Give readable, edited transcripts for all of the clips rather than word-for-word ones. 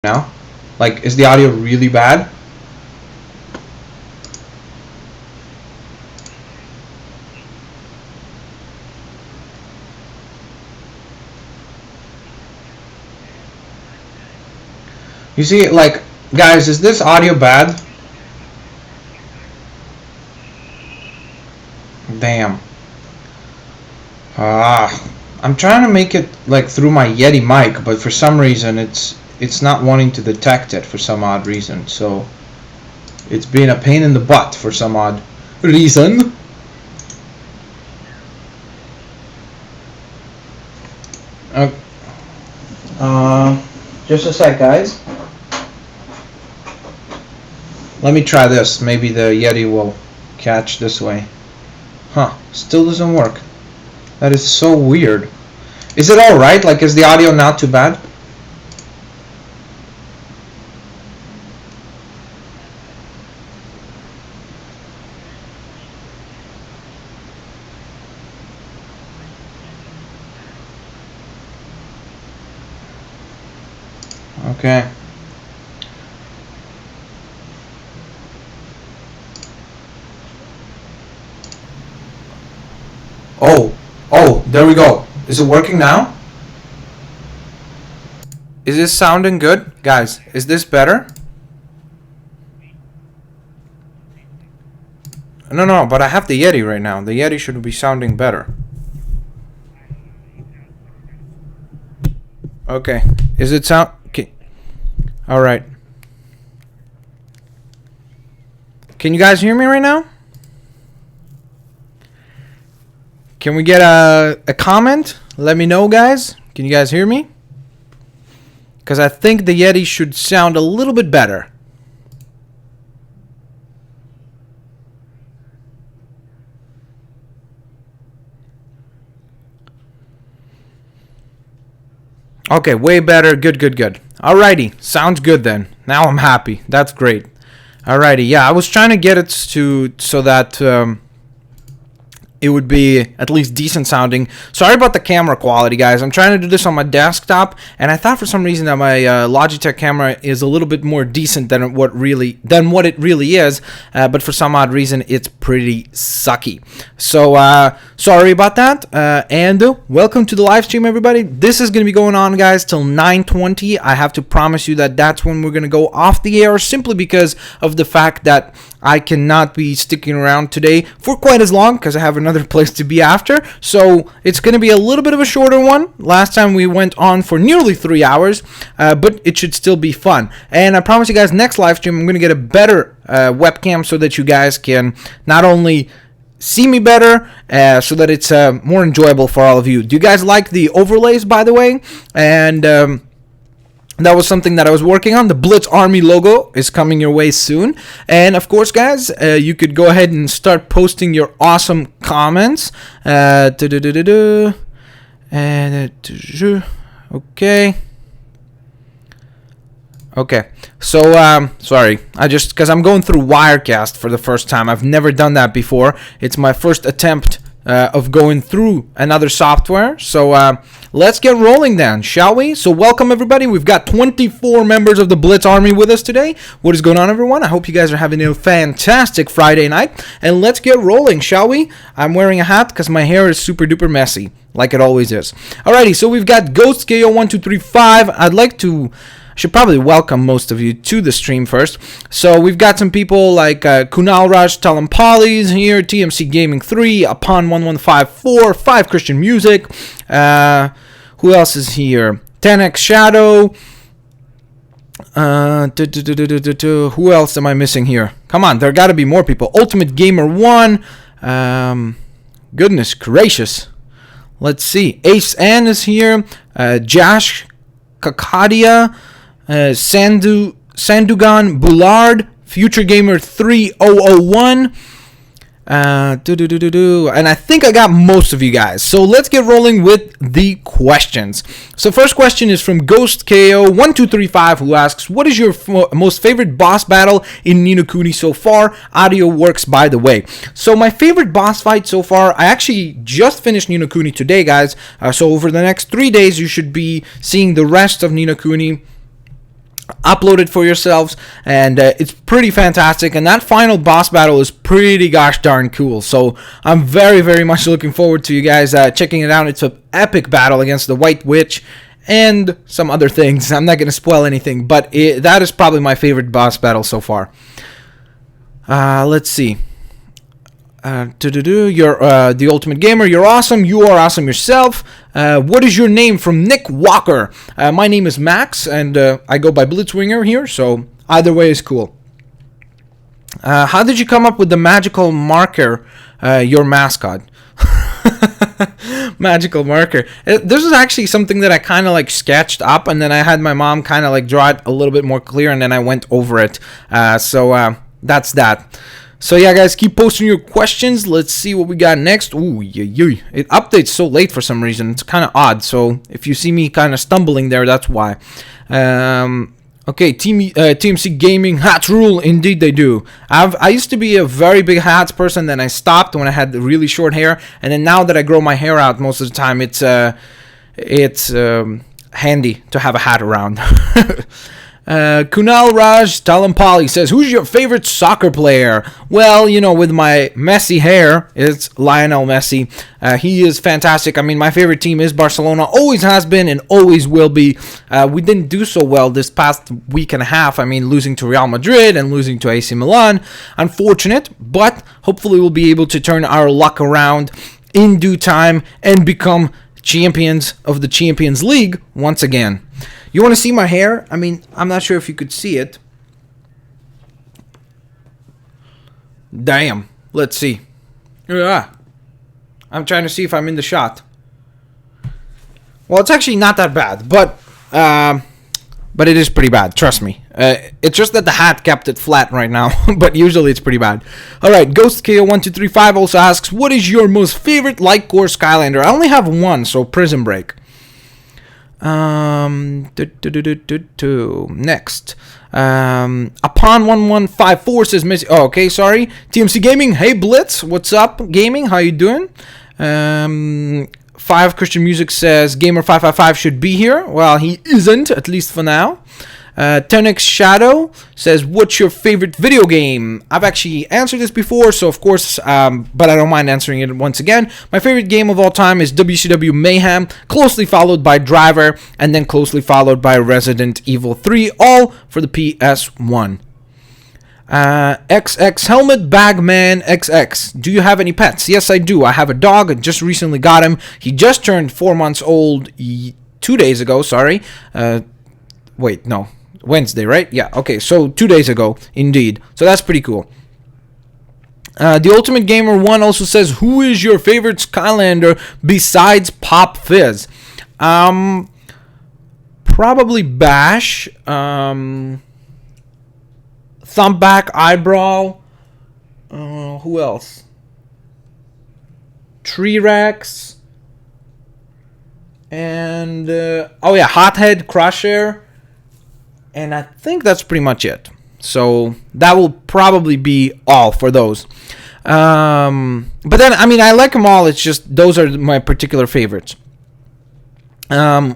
now? Like, is the audio really bad? You see, like, guys, is this audio bad? Damn. I'm trying to make it like through my Yeti mic, but for some reason it's not wanting to detect it for some odd reason. So it's being a pain in the butt for some odd reason. Just a sec, guys. Let me try this. Maybe the Yeti will catch this way. Huh, still doesn't work. That is so weird. Is it alright? Like, is the audio not too bad? Okay. Oh, there we go. Is it working now? Is this sounding good? Guys, is this better? No, but I have the Yeti right now. The Yeti should be sounding better. Okay. Is it sound... Okay. Alright. Can you guys hear me right now? Can we get a comment? Let me know, guys. Can you guys hear me? Because I think the Yeti should sound a little bit better. Okay, way better. Good. Alrighty, sounds good then. Now I'm happy. That's great. Alrighty, yeah, I was trying to get it to so that it would be at least decent sounding. Sorry about the camera quality, guys. I'm trying to do this on my desktop, and I thought for some reason that my Logitech camera is a little bit more decent than what it really is, but for some odd reason it's pretty sucky. So sorry about that, and welcome to the live stream, everybody. This is going to be going on, guys, till 9:20. I have to promise you that that's when we're going to go off the air, simply because of the fact that I cannot be sticking around today for quite as long because I have another place to be after. So it's going to be a little bit of a shorter one. Last time we went on for nearly 3 hours, but it should still be fun. And I promise you guys, next live stream, I'm going to get a better webcam so that you guys can not only see me better, so that it's more enjoyable for all of you. Do you guys like the overlays, by the way? And that was something that I was working on. The Blitz Army logo is coming your way soon. And of course, guys, you could go ahead and start posting your awesome comments. Okay. So, sorry. Because I'm going through Wirecast for the first time. I've never done that before. It's my first attempt of going through another software. So let's get rolling then, shall we? So welcome, everybody. We've got 24 members of the Blitz Army with us today. What is going on, everyone? I hope you guys are having a fantastic Friday night. And let's get rolling, shall we? I'm wearing a hat because my hair is super duper messy, like it always is. Alrighty, so we've got Ghost KO1235. I'd like to... should probably welcome most of you to the stream first. So we've got some people like Kunal Raj Talampali's here, TMC Gaming 3, Upon 1154, 5 Christian Music. Who else is here? 10x Shadow. Who else am I missing here? Come on, there got to be more people. Ultimate Gamer 1. Goodness gracious. Let's see. Ace N is here. Jash Kakadia. Sandugan Bullard, Future Gamer 3001, and I think I got most of you guys. So let's get rolling with the questions. So first question is from Ghost KO1235, who asks, what is your most favorite boss battle in Ni no Kuni so far? Audio works, by the way. So my favorite boss fight so far, I actually just finished Ni no Kuni today, guys. So over the next 3 days, you should be seeing the rest of Ni no Kuni. upload it for yourselves, and it's pretty fantastic. And that final boss battle is pretty gosh darn cool, so I'm very, very much looking forward to you guys checking it out. It's an epic battle against the White Witch and some other things. I'm not going to spoil anything, but that is probably my favorite boss battle so far. Let's see. You're the ultimate gamer. You're awesome. You are awesome yourself. What is your name? From Nick Walker. My name is Max, and I go by Blitzwinger here, so either way is cool. How did you come up with the magical marker, your mascot? Magical marker. This is actually something that I kind of like sketched up, and then I had my mom kind of like draw it a little bit more clear, and then I went over it. So that's that. So yeah, guys, keep posting your questions. Let's see what we got next. Ooh, it updates so late for some reason. It's kind of odd. So if you see me kind of stumbling there, that's why. Okay, TMC Gaming hats rule. Indeed, they do. I used to be a very big hats person. Then I stopped when I had really short hair, and then now that I grow my hair out most of the time, it's handy to have a hat around. Kunal Raj Talampali says, who's your favorite soccer player? Well, you know, with my messy hair, it's Lionel Messi. He is fantastic. I mean, my favorite team is Barcelona. Always has been and always will be. We didn't do so well this past week and a half. I mean, losing to Real Madrid and losing to AC Milan. Unfortunate, but hopefully we'll be able to turn our luck around in due time and become champions of the Champions League once again. You want to see my hair? I mean, I'm not sure if you could see it. Damn. Let's see. Yeah. I'm trying to see if I'm in the shot. Well, it's actually not that bad, but it is pretty bad. Trust me. It's just that the hat kept it flat right now, but usually it's pretty bad. All right, Ghost KO1235 also asks, what is your most favorite light core Skylander? I only have one, so Prison Break. Next. Upon 1154 says Missy. Oh, okay, sorry. TMC Gaming. Hey Blitz, what's up, gaming? How you doing? Five Christian Music says Gamer 555 should be here. Well, he isn't, at least for now. 10x Shadow says, what's your favorite video game? I've actually answered this before, so of course, but I don't mind answering it once again. My favorite game of all time is WCW Mayhem, closely followed by Driver, and then closely followed by Resident Evil 3, all for the PS1. XX Helmet Bagman XX. Do you have any pets? Yes, I do. I have a dog. I just recently got him. He just turned 4 months old 2 days ago. Sorry. Wait, no. Wednesday, right? Yeah, okay, so 2 days ago, indeed. So that's pretty cool. The Ultimate Gamer 1 also says, who is your favorite Skylander besides Pop Fizz? Probably Bash, Thumbback, Eyebrow, who else? T-Rex, and, oh yeah, Hothead, Crosshair. And I think that's pretty much it. So that will probably be all for those. But then, I mean, I like them all. It's just those are my particular favorites. Is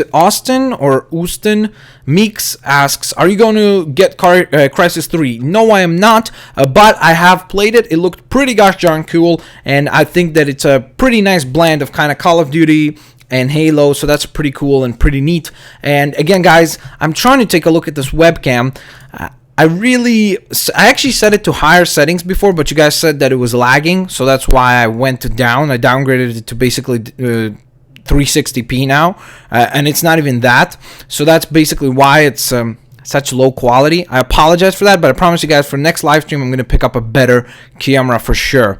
it Austin or Austin? Meeks asks, are you going to get Crysis 3? No, I am not. But I have played it. It looked pretty gosh darn cool. And I think that it's a pretty nice blend of kind of Call of Duty and Halo, so that's pretty cool and pretty neat. And again, guys, I'm trying to take a look at this webcam. I actually set it to higher settings before, but you guys said that it was lagging, so that's why I went down. I downgraded it to basically 360p now, and it's not even that. So that's basically why it's such low quality. I apologize for that, but I promise you guys for next live stream, I'm going to pick up a better camera for sure.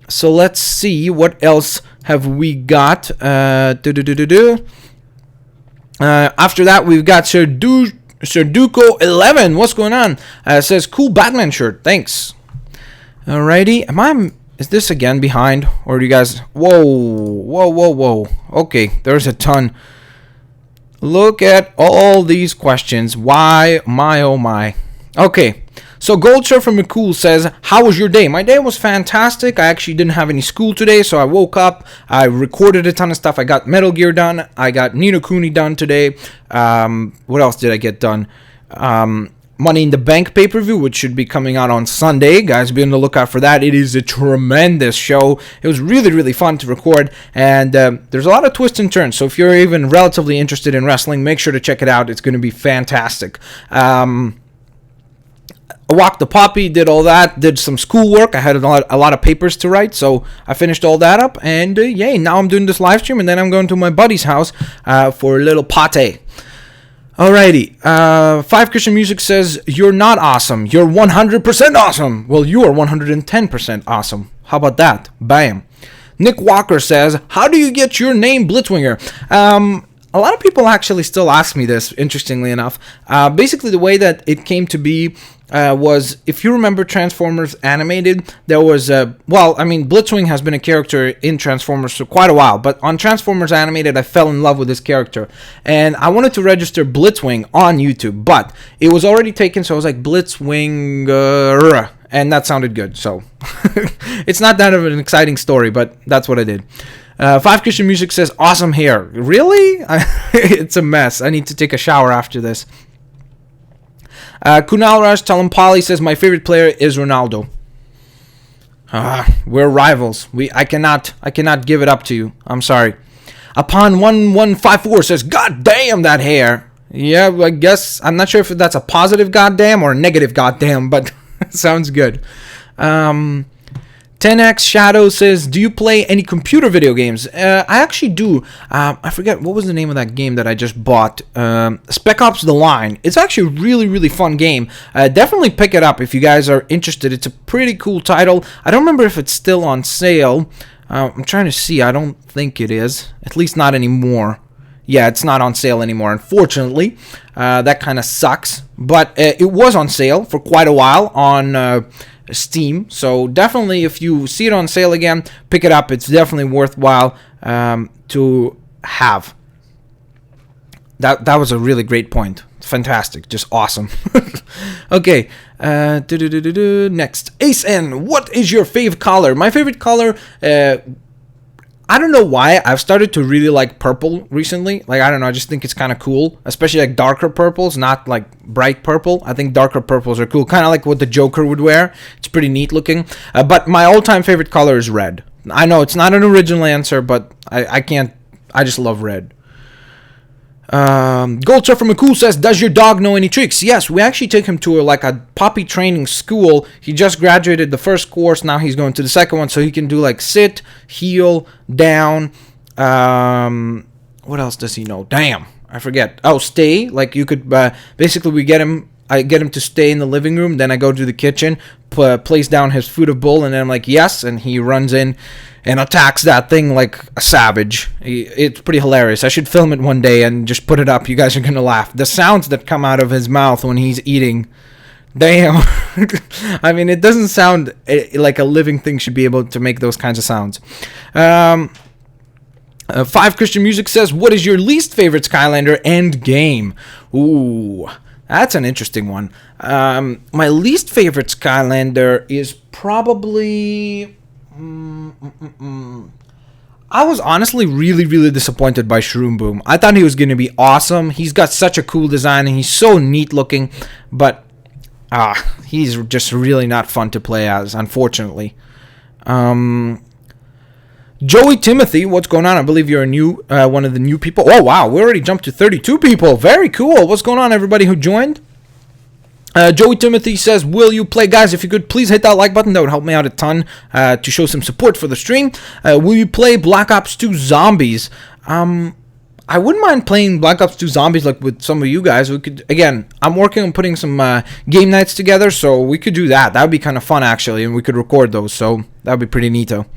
So let's see what else have we got. After that, we've got Serduko 11. What's going on? Says cool Batman shirt. Thanks. Alrighty. Is this again behind, or do you guys? Whoa. Okay, there's a ton. Look at all these questions. Why? My oh my. Okay, so Goldshire from McCool says, how was your day? My day was fantastic. I actually didn't have any school today, so I woke up, I recorded a ton of stuff. I got Metal Gear done, I got Ni no Kuni done today. What else did I get done? Money in the Bank pay-per-view, which should be coming out on Sunday. Guys, be on the lookout for that. It is a tremendous show. It was really, really fun to record, and there's a lot of twists and turns, so if you're even relatively interested in wrestling, make sure to check it out. It's going to be fantastic. I walked the puppy, did all that, did some schoolwork. I had a lot of papers to write, so I finished all that up, and yay, now I'm doing this live stream, and then I'm going to my buddy's house for a little pate. Alrighty, Five Christian Music says, you're not awesome, you're 100% awesome. Well, you are 110% awesome. How about that? Bam. Nick Walker says, how do you get your name Blitzwinger? A lot of people actually still ask me this, interestingly enough. Basically, the way that it came to be was, if you remember Transformers Animated, there was Blitzwing has been a character in Transformers for quite a while, but on Transformers Animated, I fell in love with this character, and I wanted to register Blitzwing on YouTube, but it was already taken, so I was like, Blitzwinger, and that sounded good, so it's not that of an exciting story, but that's what I did. Five Christian Music says, awesome hair. Really? It's a mess. I need to take a shower after this. Kunal Raj Talampali says, my favorite player is Ronaldo. We're rivals. I cannot give it up to you. I'm sorry. Upon 1154 says, God damn that hair. Yeah, I guess, I'm not sure if that's a positive goddamn or a negative goddamn, but sounds good. 10x Shadow says, do you play any computer video games? I actually do. I forget, what was the name of that game that I just bought? Spec Ops The Line. It's actually a really, really fun game. Definitely pick it up if you guys are interested. It's a pretty cool title. I don't remember if it's still on sale. I'm trying to see. I don't think it is. At least not anymore. Yeah, it's not on sale anymore, unfortunately. That kind of sucks. But it was on sale for quite a while on Steam, so definitely if you see it on sale again, pick it up. It's definitely worthwhile to have. That was a really great point. Fantastic, just awesome. Okay, next, Ace N, what is your fave color? My favorite color, I don't know why, I've started to really like purple recently. Like, I don't know, I just think it's kind of cool. Especially like darker purples, not like bright purple. I think darker purples are cool. Kind of like what the Joker would wear. It's pretty neat looking. But my all-time favorite color is red. I know it's not an original answer, but I just love red. Gold Surfer McCool says, does your dog know any tricks? Yes, we actually take him to a puppy training school. He just graduated the first course. Now he's going to the second one, so he can do like sit, heel, down. What else does he know? Damn, I forget. Oh, stay. Like you could basically I get him to stay in the living room. Then I go to the kitchen, place down his food of bowl, and then I'm like, yes, and he runs in and attacks that thing like a savage. It's pretty hilarious. I should film it one day and just put it up. You guys are gonna laugh. The sounds that come out of his mouth when he's eating. Damn. I mean, it doesn't sound like a living thing should be able to make those kinds of sounds. Five Christian Music says, what is your least favorite Skylander and game? Ooh, that's an interesting one. My least favorite Skylander is probably... I was honestly really, really disappointed by Shroom Boom. I thought he was going to be awesome. He's got such a cool design and he's so neat looking, but he's just really not fun to play as, unfortunately. Joey Timothy, what's going on? I believe you're a new one of the new people. Oh, wow, we already jumped to 32 people. Very cool. What's going on, everybody who joined? Joey Timothy says, will you play? Guys, if you could please hit that like button. That would help me out a ton to show some support for the stream. Will you play Black Ops 2 Zombies? I wouldn't mind playing Black Ops 2 Zombies like with some of you guys. We could, again, I'm working on putting some game nights together, so we could do that. That would be kind of fun, actually, and we could record those, so that would be pretty neato.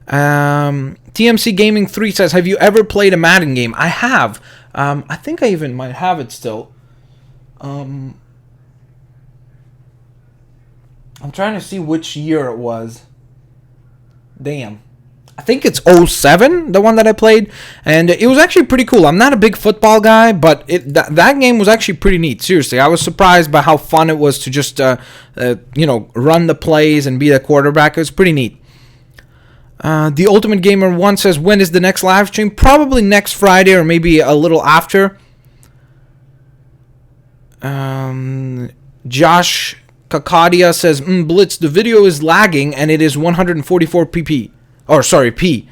TMC Gaming 3 says, have you ever played a Madden game? I have. I think I even might have it still. I'm trying to see which year it was. Damn. I think it's 07, the one that I played, and it was actually pretty cool. I'm not a big football guy, but that game was actually pretty neat. Seriously, I was surprised by how fun it was to just run the plays and be the quarterback. It was pretty neat. The Ultimate Gamer 1 says, when is the next live stream? Probably next Friday or maybe a little after. Josh Kakadia says, Blitz, the video is lagging and it is 144 pp. Or sorry, P.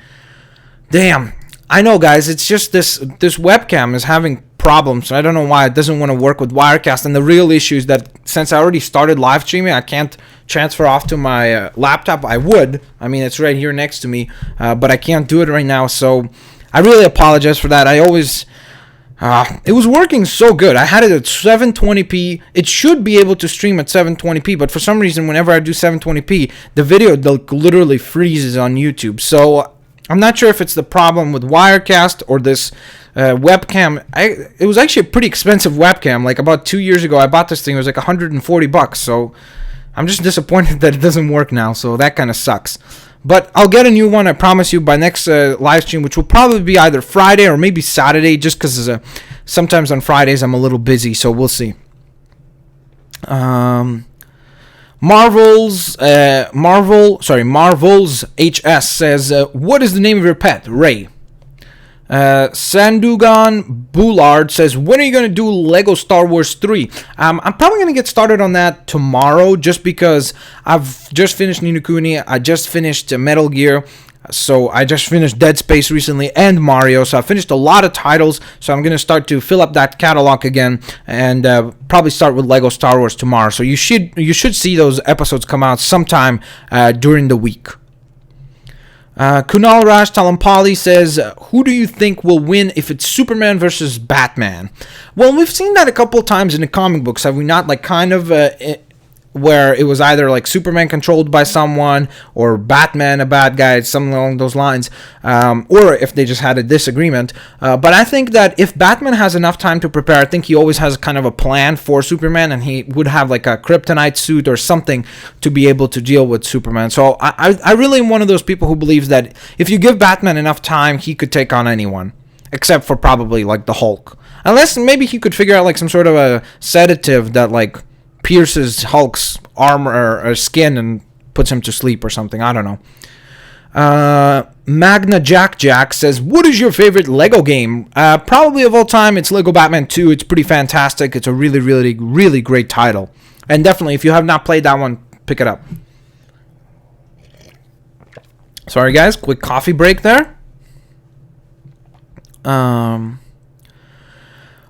Damn. I know, guys. It's just this webcam is having problems. I don't know why it doesn't want to work with Wirecast. And the real issue is that since I already started live streaming, I can't transfer off to my laptop. I would. I mean, it's right here next to me. But I can't do it right now. So I really apologize for that. I always... it was working so good. I had it at 720p. It should be able to stream at 720p, but for some reason, whenever I do 720p, the video literally freezes on YouTube. So I'm not sure if it's the problem with Wirecast or this webcam. It was actually a pretty expensive webcam. Like about 2 years ago, I bought this thing. It was like $140. So I'm just disappointed that it doesn't work now. So that kind of sucks. But I'll get a new one, I promise you, by next live stream, which will probably be either Friday or maybe Saturday, just because sometimes on Fridays I'm a little busy, so we'll see. Marvel's HS says, what is the name of your pet? Ray. Sandugan Boulard says, when are you going to do Lego Star Wars 3? I'm probably going to get started on that tomorrow, just because I've just finished Ni no Kuni, I just finished Metal Gear, so I just finished Dead Space recently, and Mario, so I finished a lot of titles, so I'm going to start to fill up that catalog again, and probably start with Lego Star Wars tomorrow, so you should see those episodes come out sometime during the week. Kunal Raj Talampali says, who do you think will win if it's Superman versus Batman? Well, we've seen that a couple times in the comic books, have we not? Like, kind of where it was either like Superman controlled by someone or Batman a bad guy, something along those lines, or if they just had a disagreement. But I think that if Batman has enough time to prepare, I think he always has kind of a plan for Superman, and he would have like a kryptonite suit or something to be able to deal with Superman. So I really am one of those people who believes that if you give Batman enough time, he could take on anyone, except for probably like the Hulk. Unless maybe he could figure out like some sort of a sedative that like pierces Hulk's armor or skin and puts him to sleep or something. I don't know. Magna Jack says, what is your favorite Lego game? Probably of all time, it's Lego Batman 2. It's pretty fantastic. It's a really, really, really great title. And definitely, if you have not played that one, pick it up. Sorry, guys. Quick coffee break there.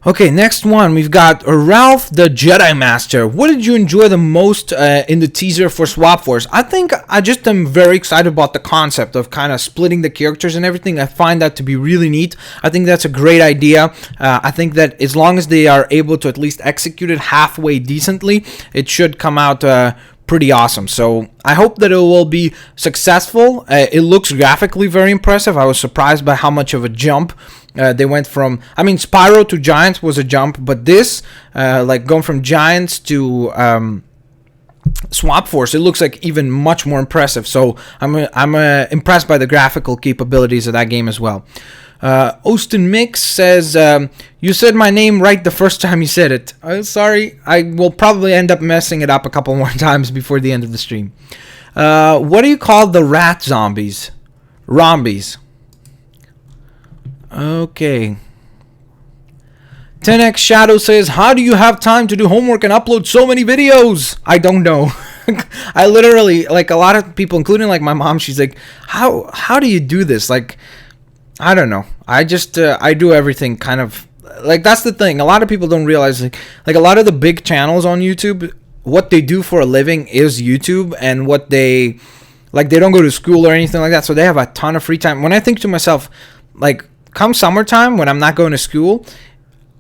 Okay, next one, we've got Ralph the Jedi Master. What did you enjoy the most in the teaser for Swap Force? I think I just am very excited about the concept of kind of splitting the characters and everything. I find that to be really neat. I think that's a great idea. I think that as long as they are able to at least execute it halfway decently, it should come out pretty awesome. So I hope that it will be successful. It looks graphically very impressive. I was surprised by how much of a jump they went from. I mean, Spyro to Giants was a jump, but this, like going from Giants to Swap Force, it looks like even much more impressive. So I'm impressed by the graphical capabilities of that game as well. Austin Mix says, you said my name right the first time you said it. Sorry, I will probably end up messing it up a couple more times before the end of the stream. What do you call the rat zombies? Rombies. Okay. 10x Shadow says, how do you have time to do homework and upload so many videos? I don't know. I literally, like a lot of people, including like my mom, she's like, how do you do this? Like, I don't know. I just, I do everything kind of, like, that's the thing. A lot of people don't realize, like a lot of the big channels on YouTube, what they do for a living is YouTube, and what they, like, they don't go to school or anything like that, so they have a ton of free time. When I think to myself, like, come summertime when I'm not going to school,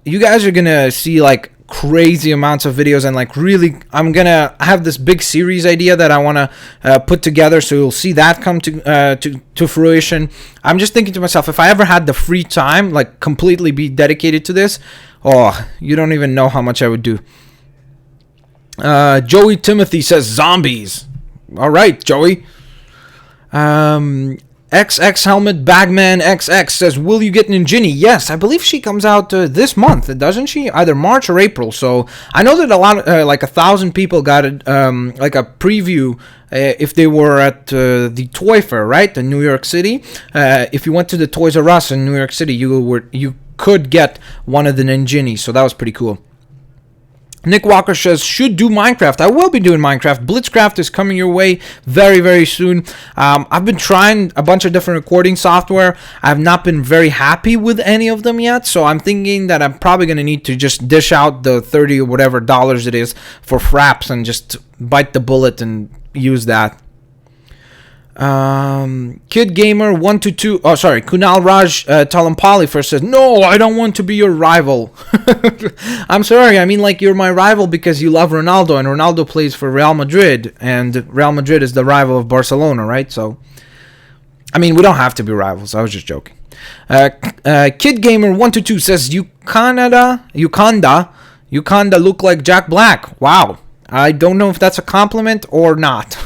you guys are gonna see like crazy amounts of videos, and like really, I'm gonna have this big series idea that I want to put together, so you'll see that come to fruition. I'm just thinking to myself, if I ever had the free time, like completely be dedicated to this, oh, you don't even know how much I would do. Joey Timothy says zombies. All right, Joey. XX Helmet Bagman XX says, will you get Ninjini? Yes, I believe she comes out this month, doesn't she? Either March or April. So I know that a lot, like 1,000 people got it, like a preview if they were at the Toy Fair, right, in New York City. If you went to the Toys R Us in New York City, you could get one of the Ninjini. So that was pretty cool. Nick Walker says, should do Minecraft. I will be doing Minecraft. Blitzcraft is coming your way very, very soon. I've been trying a bunch of different recording software. I have not been very happy with any of them yet, so I'm thinking that I'm probably going to need to just dish out the 30 or whatever dollars it is for fraps and just bite the bullet and use that. Kid Gamer 122. Oh, sorry. Kunal Raj Talampali first says, no, I don't want to be your rival. I'm sorry. I mean, like, you're my rival because you love Ronaldo, and Ronaldo plays for Real Madrid, and Real Madrid is the rival of Barcelona, right? So, I mean, we don't have to be rivals. I was just joking. Kid Gamer 122 says, Ukanda look like Jack Black. Wow. I don't know if that's a compliment or not.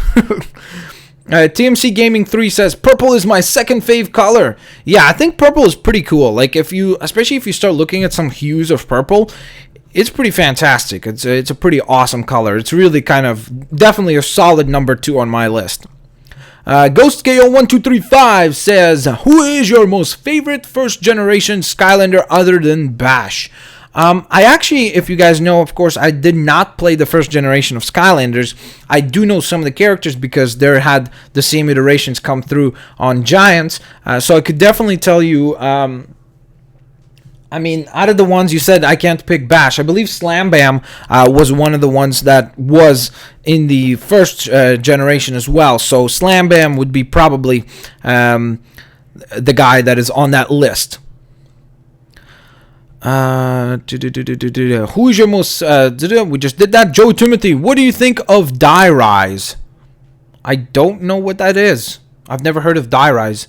TMC Gaming 3 says, purple is my second fave color. Yeah, I think purple is pretty cool. Like, especially if you start looking at some hues of purple, it's pretty fantastic. It's a pretty awesome color. It's really kind of definitely a solid number 2 on my list. GhostGale1235 says, who is your most favorite first generation Skylander other than Bash? I actually, if you guys know, of course, I did not play the first generation of Skylanders. I do know some of the characters because they had the same iterations come through on Giants. So I could definitely tell you, I mean, out of the ones you said, I can't pick Bash. I believe Slam Bam was one of the ones that was in the first generation as well. So Slam Bam would be probably the guy that is on that list. Who is your most we just did that. Joe Timothy, what do you think of Die Rise? I don't know what that is. I've never heard of Die Rise.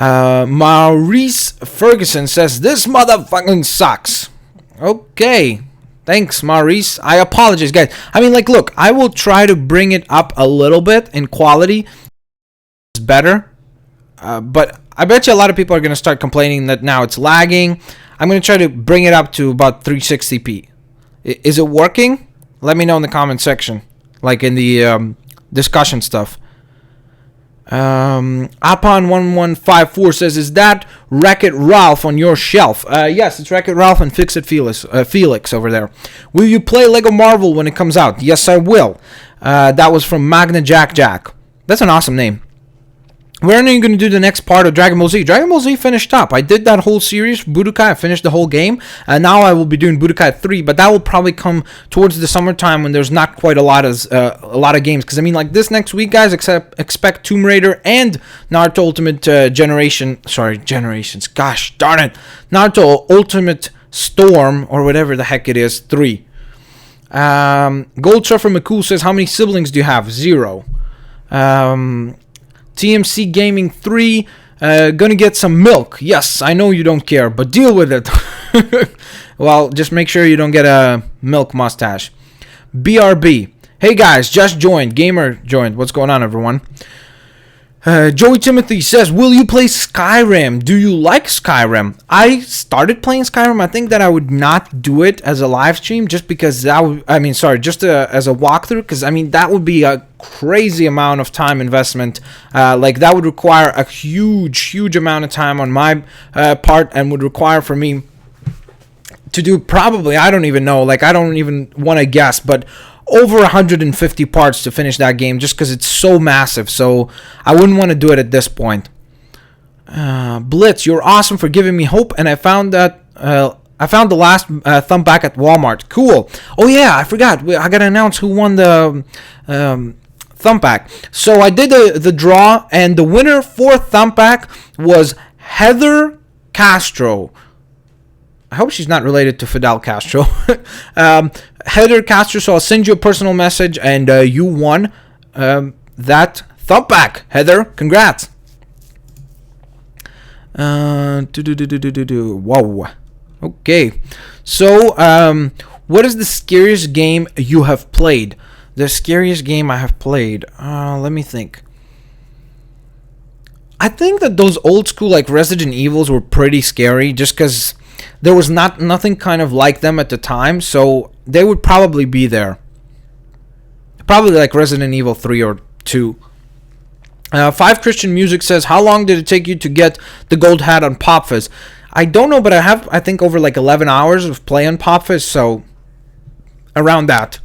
Maurice Ferguson says, this motherfucking sucks. Okay, thanks, Maurice. I apologize, guys. I mean, like, look, I will try to bring it up a little bit in quality. It's better, but I bet you a lot of people are going to start complaining that now it's lagging. I'm going to try to bring it up to about 360p. Is it working? Let me know in the comment section, like in the discussion stuff. Apon1154 says, is that Wreck-It Ralph on your shelf? Yes, it's Wreck-It Ralph and Fix-It Felix over there. Will you play Lego Marvel when it comes out? Yes, I will. That was from Magna Jack Jack. That's an awesome name. When are you going to do the next part of Dragon Ball Z? Dragon Ball Z finished up. I did that whole series, Budokai. I finished the whole game. And now I will be doing Budokai 3, but that will probably come towards the summertime when there's not quite a lot of games. Because, I mean, like this next week, guys, expect Tomb Raider and Naruto Ultimate Generations. Gosh, darn it. Naruto Ultimate Storm, or whatever the heck it is, 3. Gold Surfer McCool says, how many siblings do you have? 0. TMC Gaming 3, gonna get some milk. Yes, I know you don't care, but deal with it. Well, just make sure you don't get a milk mustache. BRB. Hey guys, just joined. Gamer joined. What's going on, everyone? Joey Timothy says, will you play Skyrim? Do you like Skyrim? I started playing Skyrim. I think that I would not do it as a live stream just because that would, just as a walkthrough, because I mean that would be a crazy amount of time investment. Like that would require a huge amount of time on my part, and would require for me to do probably, I don't even know, like I don't even want to guess, but over 150 parts to finish that game just because it's so massive. So I wouldn't want to do it at this point. Blitz, you're awesome for giving me hope, and I found that I found the last thumb back at Walmart. Cool. Oh yeah, I forgot. I gotta announce who won the thumb back. So I did the draw, and the winner for thumb back was Heather Castro. I hope she's not related to Fidel Castro. Heather Castro, so I'll send you a personal message, and you won that thumpback. Heather, congrats. Whoa. Okay. So, what is the scariest game you have played? The scariest game I have played. Let me think. I think that those old school like Resident Evils were pretty scary, just because there was nothing kind of like them at the time, so they would probably be there. Probably like Resident Evil 3 or 2. Five Christian Music says, how long did it take you to get the gold hat on Pop Fizz? I don't know, but I think over like 11 hours of play on Pop Fizz, so around that.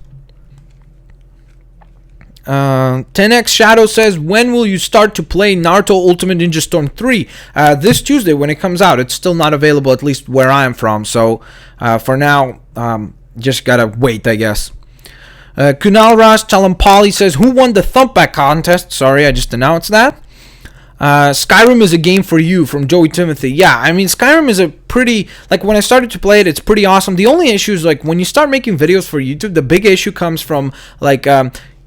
10x Shadow says, when will you start to play Naruto Ultimate Ninja Storm 3? This Tuesday when it comes out. It's still not available, at least where I am from, so for now, just gotta wait, I guess. Kunal Raj Chalampali says, who won the Thumpback contest? Sorry, I just announced that. Skyrim is a game for you, from Joey Timothy. Yeah, I mean, Skyrim is a pretty, like, when I started to play it, it's pretty awesome. The only issue is, like, when you start making videos for YouTube, the big issue comes from, like,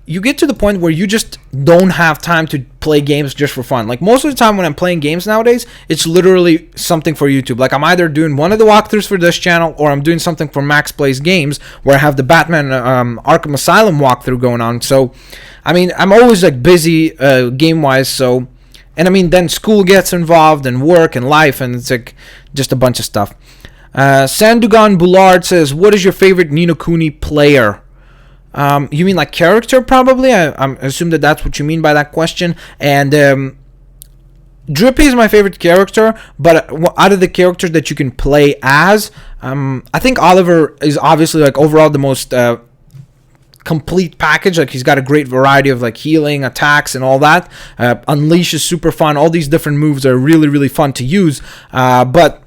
you get to the point where you just don't have time to play games just for fun. Like, most of the time when I'm playing games nowadays, it's literally something for YouTube. Like, I'm either doing one of the walkthroughs for this channel, or I'm doing something for Max Plays Games, where I have the Batman Arkham Asylum walkthrough going on. So, I mean, I'm always, like, busy game-wise, so... And, I mean, then school gets involved, and work, and life, and it's, like, just a bunch of stuff. Sandugan Boulard says, what is your favorite Ni no Kuni player? You mean like character, probably? I assume that that's what you mean by that question. And Drippy is my favorite character, but out of the characters that you can play as, I think Oliver is obviously like overall the most complete package. Like, he's got a great variety of like healing, attacks, and all that. Unleash is super fun. All these different moves are really, really fun to use. But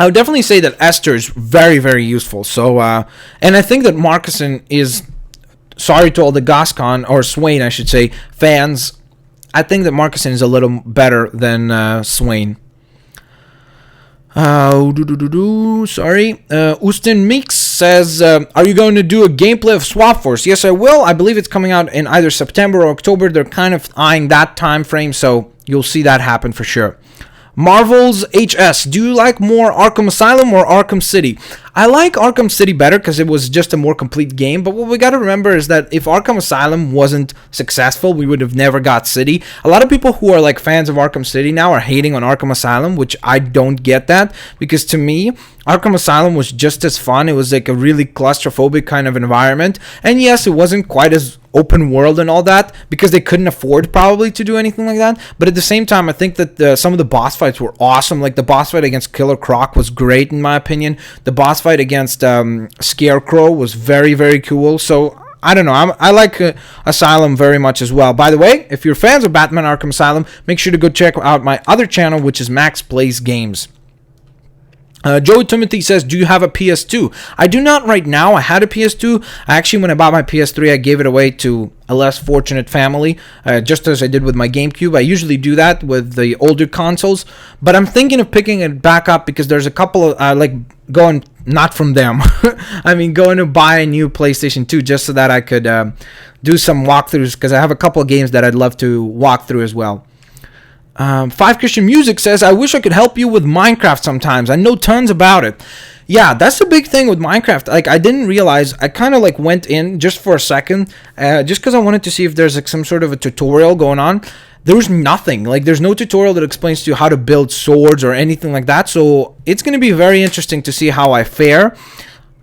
I would definitely say that Esther is very, very useful. So, and I think that Marcuson is, sorry to all the Gascon, or Swain, I should say, fans. I think that Marcuson is a little better than Swain. Sorry. Ustin Meeks says, are you going to do a gameplay of Swap Force? Yes, I will. I believe it's coming out in either September or October. They're kind of eyeing that time frame, so you'll see that happen for sure. Marvel's HS, do you like more Arkham Asylum or Arkham City? I like Arkham City better because it was just a more complete game, but what we got to remember is that if Arkham Asylum wasn't successful, we would have never got City. A lot of people who are like fans of Arkham City now are hating on Arkham Asylum, which I don't get that, because to me, Arkham Asylum was just as fun. It was like a really claustrophobic kind of environment, and yes, it wasn't quite as open world and all that, because they couldn't afford probably to do anything like that, but at the same time, I think that some of the boss fights were awesome. Like, the boss fight against Killer Croc was great in my opinion. The boss fight against Scarecrow was very, very cool. So I don't know, I like Asylum very much as well. By the way, if you're fans of Batman Arkham Asylum, make sure to go check out my other channel, which is Max Plays Games. Joey Timothy says, do you have a PS2? I do not right now. I had a PS2. When I bought my PS3, I gave it away to a less fortunate family, just as I did with my GameCube. I usually do that with the older consoles, but I'm thinking of picking it back up because there's a couple of, going, not from them, I mean, going to buy a new PlayStation 2 just so that I could do some walkthroughs, because I have a couple of games that I'd love to walk through as well. Five Christian Music says, I wish I could help you with Minecraft sometimes. I know tons about it. Yeah, that's the big thing with Minecraft. Like, I didn't realize, I kind of like went in just for a second, just because I wanted to see if there's like some sort of a tutorial going on. There was nothing. Like, there's no tutorial that explains to you how to build swords or anything like that. So it's going to be very interesting to see how I fare.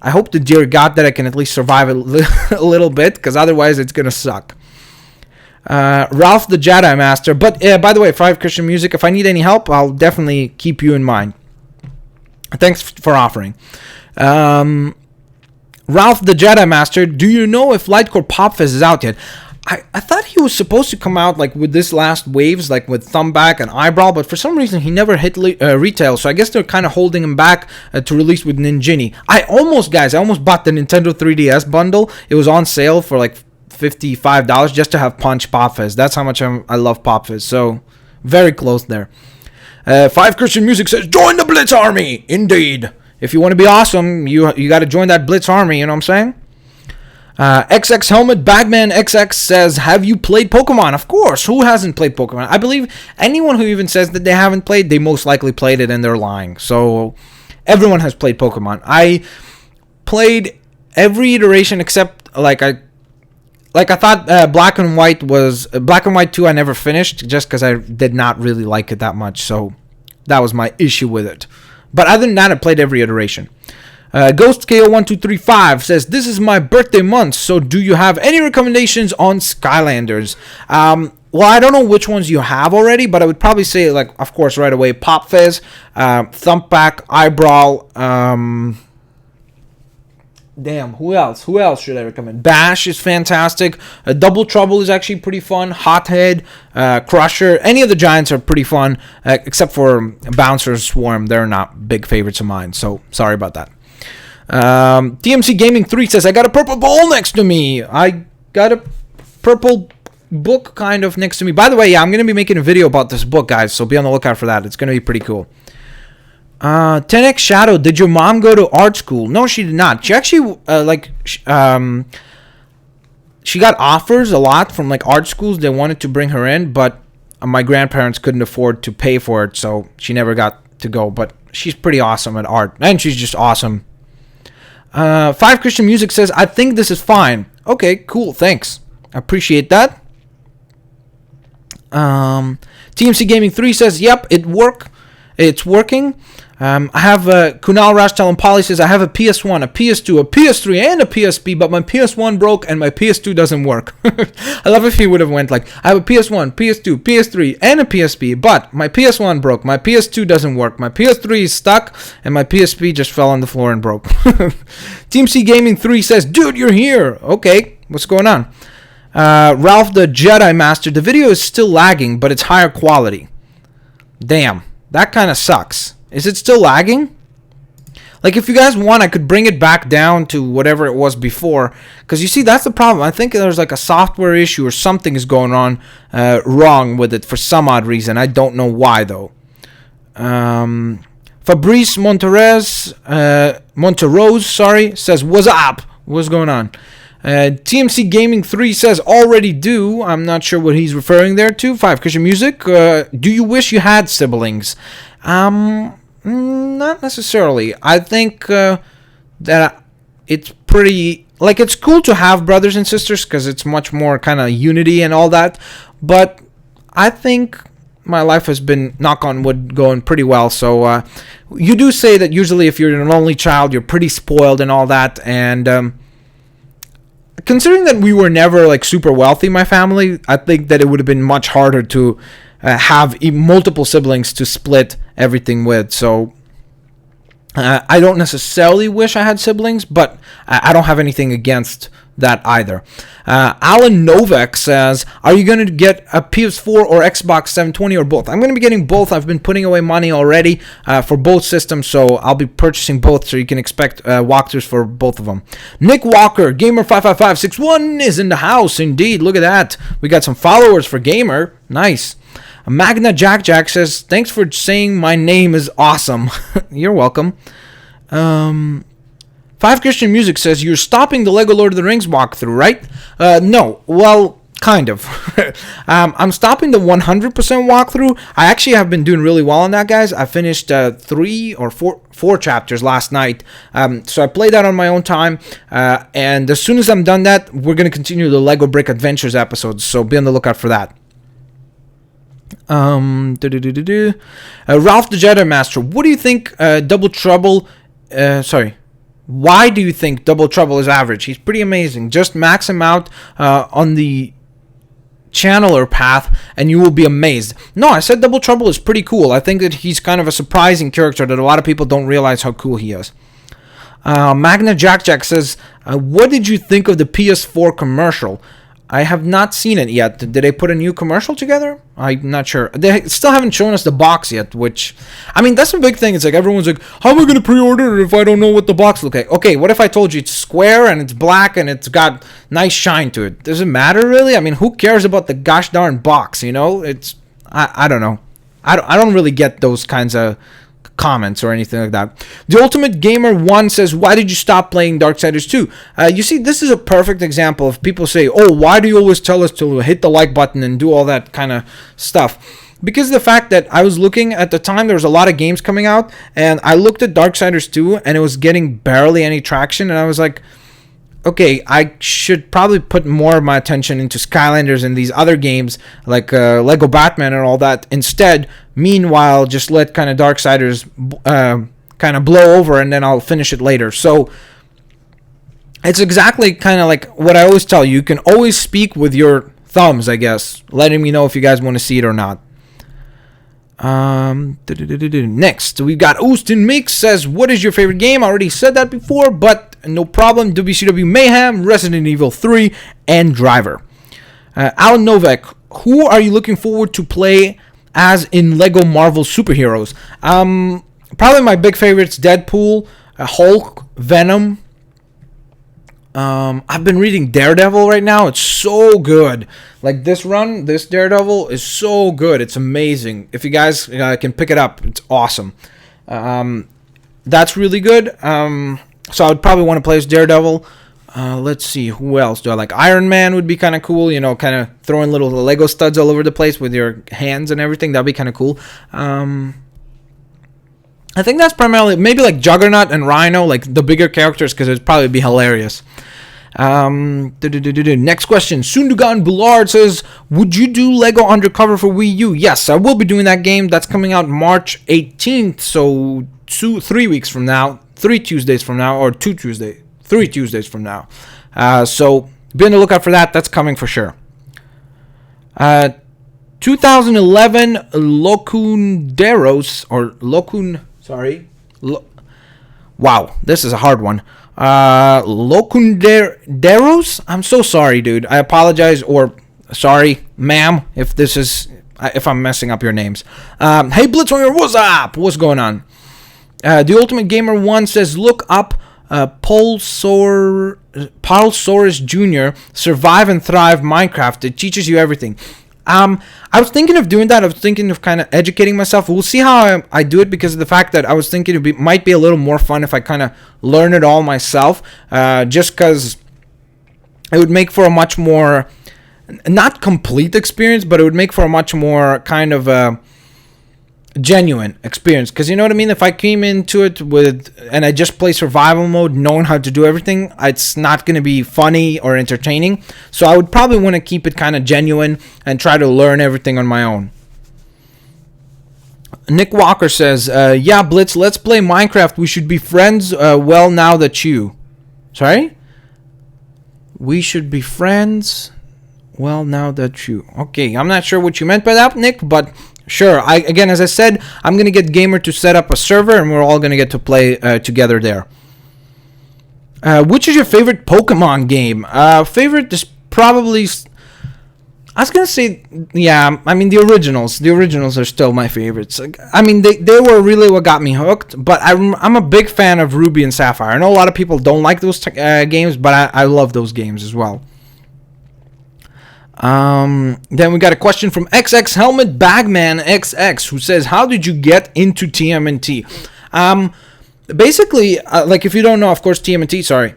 I hope to dear God that I can at least survive a little bit, because otherwise it's going to suck. Ralph the Jedi Master. But by the way, Five Christian Music, if I need any help, I'll definitely keep you in mind. Thanks for offering. Ralph the Jedi Master, do you know if Lightcore Pop Fizz is out yet? I thought he was supposed to come out like with this last waves, like with Thumbback and Eyebrow, but for some reason he never hit retail, so I guess they're kind of holding him back to release with Ninjini. I almost bought the Nintendo 3DS bundle. It was on sale for like $55 just to have Punch Pop Fizz. That's how much I love Pop Fizz, so very close there. Five Christian Music says, join the Blitz Army! Indeed. If you want to be awesome, you got to join that Blitz Army, you know what I'm saying? XX Helmet Bagman XX says, have you played Pokemon? Of course, who hasn't played Pokemon? I believe anyone who even says that they haven't played, they most likely played it and they're lying. So everyone has played Pokemon. I played every iteration except like I thought Black and White was Black and White 2 I never finished just because I did not really like it that much, so that was my issue with it. But other than that, I played every iteration. Ghost KO1235 says, this is my birthday month, so do you have any recommendations on Skylanders? Well, I don't know which ones you have already, but I would probably say, like, of course, right away, Pop Fizz, Thumpback, Eyebrow, damn, who else? Who else should I recommend? Bash is fantastic. Double Trouble is actually pretty fun. Hothead, Crusher, any of the giants are pretty fun, except for Bouncer Swarm. They're not big favorites of mine, so sorry about that. TMC Gaming 3 says, I got a purple bowl next to me. I got a purple book kind of next to me. By the way, yeah, I'm going to be making a video about this book, guys, so be on the lookout for that. It's going to be pretty cool. 10X Shadow, did your mom go to art school? No, she did not. She actually, she got offers a lot from, like, art schools. They wanted to bring her in, but my grandparents couldn't afford to pay for it, so she never got to go. But she's pretty awesome at art, and she's just awesome. 5 Christian Music says, I think this is fine. Okay, cool, thanks. I appreciate that. TMC Gaming 3 says, yep, it's working. I have Kunal Rashtal Polly says, I have a PS1, a PS2, a PS3, and a PSP, but my PS1 broke and my PS2 doesn't work. I love if he would have went like, I have a PS1, PS2, PS3, and a PSP, but my PS1 broke, my PS2 doesn't work, my PS3 is stuck, and my PSP just fell on the floor and broke. Team C Gaming 3 says, dude, you're here. Okay, what's going on? Ralph the Jedi Master, the video is still lagging, but it's higher quality. Damn, that kind of sucks. Is it still lagging? Like, if you guys want, I could bring it back down to whatever it was before. Because, you see, that's the problem. I think there's, like, a software issue or something is going on wrong with it for some odd reason. I don't know why, though. Fabrice Monterose, says, what's up? What's going on? TMC Gaming 3 says, already do. I'm not sure what he's referring there to. 5 Christian Music. Do you wish you had siblings? Not necessarily. I think that it's pretty, like, it's cool to have brothers and sisters because it's much more kind of unity and all that. But I think my life has been, knock on wood, going pretty well. So you do say that usually if you're an only child, you're pretty spoiled and all that. And considering that we were never, like, super wealthy, my family, I think that it would have been much harder to have multiple siblings to split everything with. So I don't necessarily wish I had siblings, but I don't have anything against that either. Alan Novak says, are you going to get a PS4 or Xbox 720 or both? I'm going to be getting both. I've been putting away money already for both systems, so I'll be purchasing both, so you can expect walkthroughs for both of them. Nick Walker, Gamer55561 is in the house. Indeed, look at that. We got some followers for Gamer. Nice. Magna Jack says, thanks for saying my name is awesome. You're welcome. 5 Christian Music says, you're stopping the Lego Lord of the Rings walkthrough, right? No. Well, kind of. I'm stopping the 100% walkthrough. I actually have been doing really well on that, guys. I finished 3 or 4 chapters last night. So I played that on my own time. And as soon as I'm done that, we're going to continue the Lego Brick Adventures episodes. So be on the lookout for that. Ralph the Jedi Master, what do you think Double Trouble why do you think Double Trouble is average? He's pretty amazing. Just max him out on the channeler path and you will be amazed. No, I said Double Trouble is pretty cool. I think that he's kind of a surprising character that a lot of people don't realize how cool he is. Magna Jack says, what did you think of the PS4 commercial? I have not seen it yet. Did they put a new commercial together? I'm not sure. They still haven't shown us the box yet, which, I mean, that's a big thing. It's like everyone's like, how am I going to pre-order it if I don't know what the box looks like? Okay, what if I told you it's square and it's black and it's got nice shine to it? Does it matter, really? I mean, who cares about the gosh darn box, you know? It's, I don't know. I don't really get those kinds of comments or anything like that. The Ultimate Gamer 1 says, why did you stop playing Darksiders 2? You see, this is a perfect example of people say, oh, why do you always tell us to hit the like button and do all that kind of stuff? Because of the fact that I was looking at the time, there was a lot of games coming out, and I looked at Darksiders 2 and it was getting barely any traction, and I was like, okay, I should probably put more of my attention into Skylanders and these other games like Lego Batman and all that. Instead, meanwhile, just let kind of Darksiders kind of blow over, and then I'll finish it later. So it's exactly kind of like what I always tell you. You can always speak with your thumbs, I guess, letting me know if you guys want to see it or not. Next, we've got Austin Mix says, what is your favorite game? I already said that before, but no problem. WCW Mayhem, Resident Evil 3, and Driver. Alan Novak, who are you looking forward to play as in Lego Marvel superheroes? Probably my big favorites, Deadpool, Hulk, Venom. I've been reading Daredevil right now. It's so good. Like this Daredevil is so good. It's amazing. If you guys can pick it up, it's awesome. That's really good. So I would probably want to play as Daredevil. Let's see, who else do I like? Iron Man would be kind of cool. You know, kind of throwing little Lego studs all over the place with your hands and everything. That'd be kind of cool. I think that's primarily maybe like Juggernaut and Rhino, like the bigger characters, because it'd probably be hilarious. Next question. Sundugan Bullard says, would you do Lego Undercover for Wii U? Yes, I will be doing that game. That's coming out March 18th, so 3 weeks from now, 3 Tuesdays from now, or 3 Tuesdays from now. So be on the lookout for that. That's coming for sure. 2011 Locunderos, or Locun, sorry. Wow, this is a hard one. Locunderos? I'm so sorry, dude. I apologize, or sorry, ma'am, if I'm messing up your names. Hey, Blitzwinger, what's up? What's going on? The Ultimate Gamer 1 says, look up Paulsaurus Jr. Survive and Thrive Minecraft. It teaches you everything. I was thinking of doing that. I was thinking of kind of educating myself. We'll see how I do it, because of the fact that I was thinking it might be a little more fun if I kind of learn it all myself. Just because it would make for a much more, not complete experience, but it would make for a much more kind of genuine experience. Because you know what I mean? If I came into it and I just play survival mode, knowing how to do everything, it's not going to be funny or entertaining. So I would probably want to keep it kind of genuine and try to learn everything on my own. Nick Walker says, yeah, Blitz, let's play Minecraft. We should be friends. Well, now that you... Sorry? We should be friends. Well, now that you... Okay, I'm not sure what you meant by that, Nick, but... Sure. Again, as I said, I'm going to get Gamer to set up a server, and we're all going to get to play together there. Which is your favorite Pokemon game? Favorite is probably... I was going to say, yeah, I mean, the originals. The originals are still my favorites. I mean, they were really what got me hooked, but I'm a big fan of Ruby and Sapphire. I know a lot of people don't like those games, but I love those games as well. Then we got a question from XX Helmet Bagman XX, who says, how did you get into TMNT? Basically, like, if you don't know, of course, TMNT, sorry,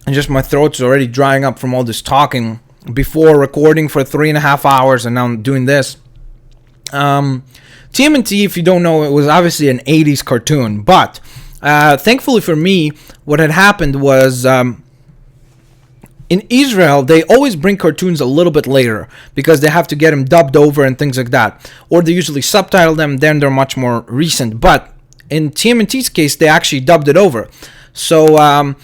and just my throat's already drying up from all this talking before recording for 3.5 hours, and now I'm doing this. TMNT, if you don't know, it was obviously an 80s cartoon, but thankfully for me, what had happened was in Israel, they always bring cartoons a little bit later because they have to get them dubbed over and things like that. Or they usually subtitle them, then they're much more recent. But in TMNT's case, they actually dubbed it over. So,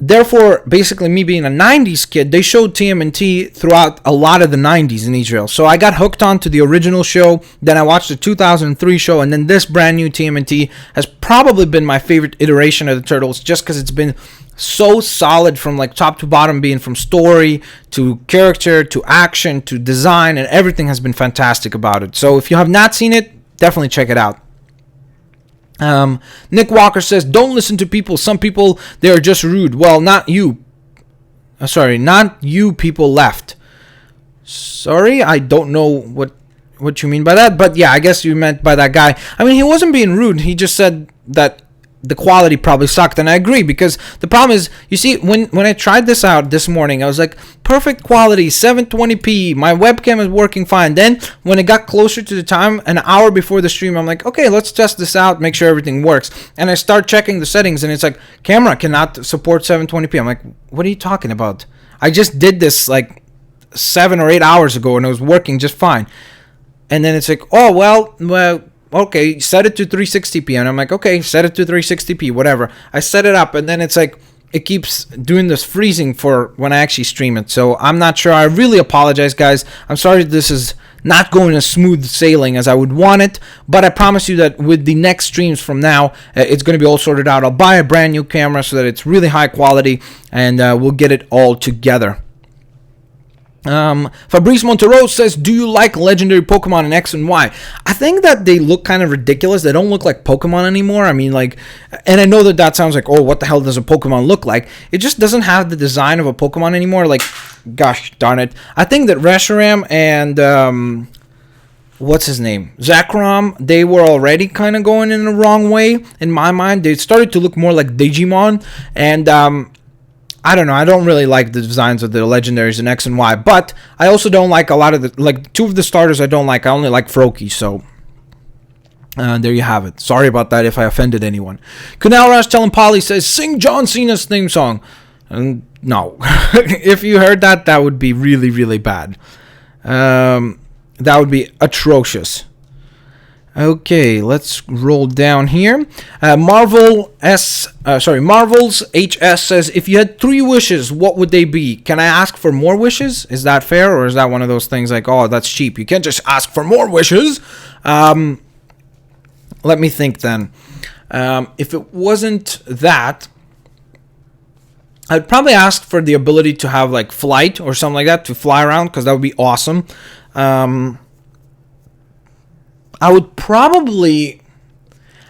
therefore, basically me being a 90s kid, they showed TMNT throughout a lot of the 90s in Israel. So I got hooked on to the original show, then I watched the 2003 show, and then this brand new TMNT has probably been my favorite iteration of the Turtles, just because it's been so solid from like top to bottom, being from story to character to action to design, and everything has been fantastic about it. So if you have not seen it, definitely check it out. Nick Walker says, don't listen to people. Some people, they are just rude. Well, not you. Not you people left. Sorry, I don't know what you mean by that. But yeah, I guess you meant by that guy. I mean, he wasn't being rude. He just said that the quality probably sucked. And I agree, because the problem is, you see, when I tried this out this morning, I was like, perfect quality, 720p, my webcam is working fine. Then when it got closer to the time, an hour before the stream, I'm like, okay, let's test this out, make sure everything works. And I start checking the settings, and it's like, camera cannot support 720p. I'm like, what are you talking about? I just did this like 7 or 8 hours ago, and it was working just fine. And then it's like, oh, well, okay, set it to 360p. And I'm like, okay, set it to 360p, whatever. I set it up, and then it's like, it keeps doing this freezing for when I actually stream it. So I'm not sure. I really apologize, guys. I'm sorry this is not going as smooth sailing as I would want it. But I promise you that with the next streams from now, it's going to be all sorted out. I'll buy a brand new camera so that it's really high quality, and we'll get it all together. Fabrice Monteiro says, do you like legendary Pokemon in X and Y? I think that they look kind of ridiculous. They don't look like Pokemon anymore. I mean, like, and I know that sounds like, oh, what the hell does a Pokemon look like? It just doesn't have the design of a Pokemon anymore. Like, gosh darn it. I think that Reshiram and what's his name, Zekrom, they were already kind of going in the wrong way in my mind. They started to look more like Digimon, and I don't know. I don't really like the designs of the legendaries in X and Y, but I also don't like a lot of the, like, two of the starters I don't like. I only like Froakie, so there you have it. Sorry about that if I offended anyone. Kunal Rash telling Polly says, sing John Cena's theme song. No. If you heard that, that would be really, really bad. That would be atrocious. Okay, let's roll down here. Marvel's HS says, if you had 3 wishes, what would they be? Can I ask for more wishes? Is that fair, or is that one of those things like, oh, that's cheap? You can't just ask for more wishes. Let me think then. If it wasn't that, I'd probably ask for the ability to have like flight or something like that, to fly around, because that would be awesome. I would probably,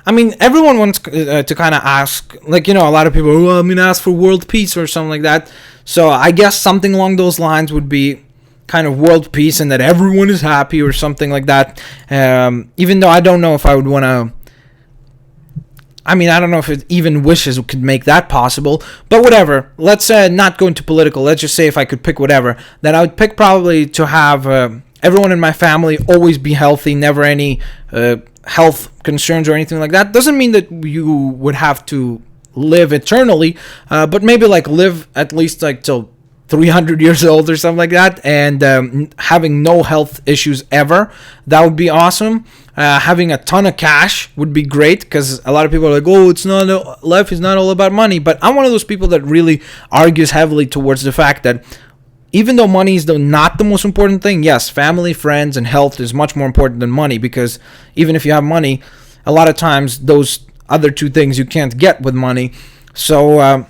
I mean, everyone wants to kind of ask, like, you know, a lot of people, oh, I'm going to ask for world peace or something like that. So I guess something along those lines would be kind of world peace, and that everyone is happy or something like that. Even though I don't know if I would want to, I mean, I don't know if it even wishes could make that possible, but whatever. Let's not go into political. Let's just say if I could pick whatever, then I would pick probably to have everyone in my family always be healthy, never any health concerns or anything like that. Doesn't mean that you would have to live eternally, but maybe like live at least like till 300 years old or something like that, and having no health issues ever. That would be awesome. Having a ton of cash would be great, because a lot of people are like, oh, it's not, life is not all about money. But I'm one of those people that really argues heavily towards the fact that even though money is not the most important thing, yes, family, friends, and health is much more important than money, because even if you have money, a lot of times those other two things you can't get with money. So,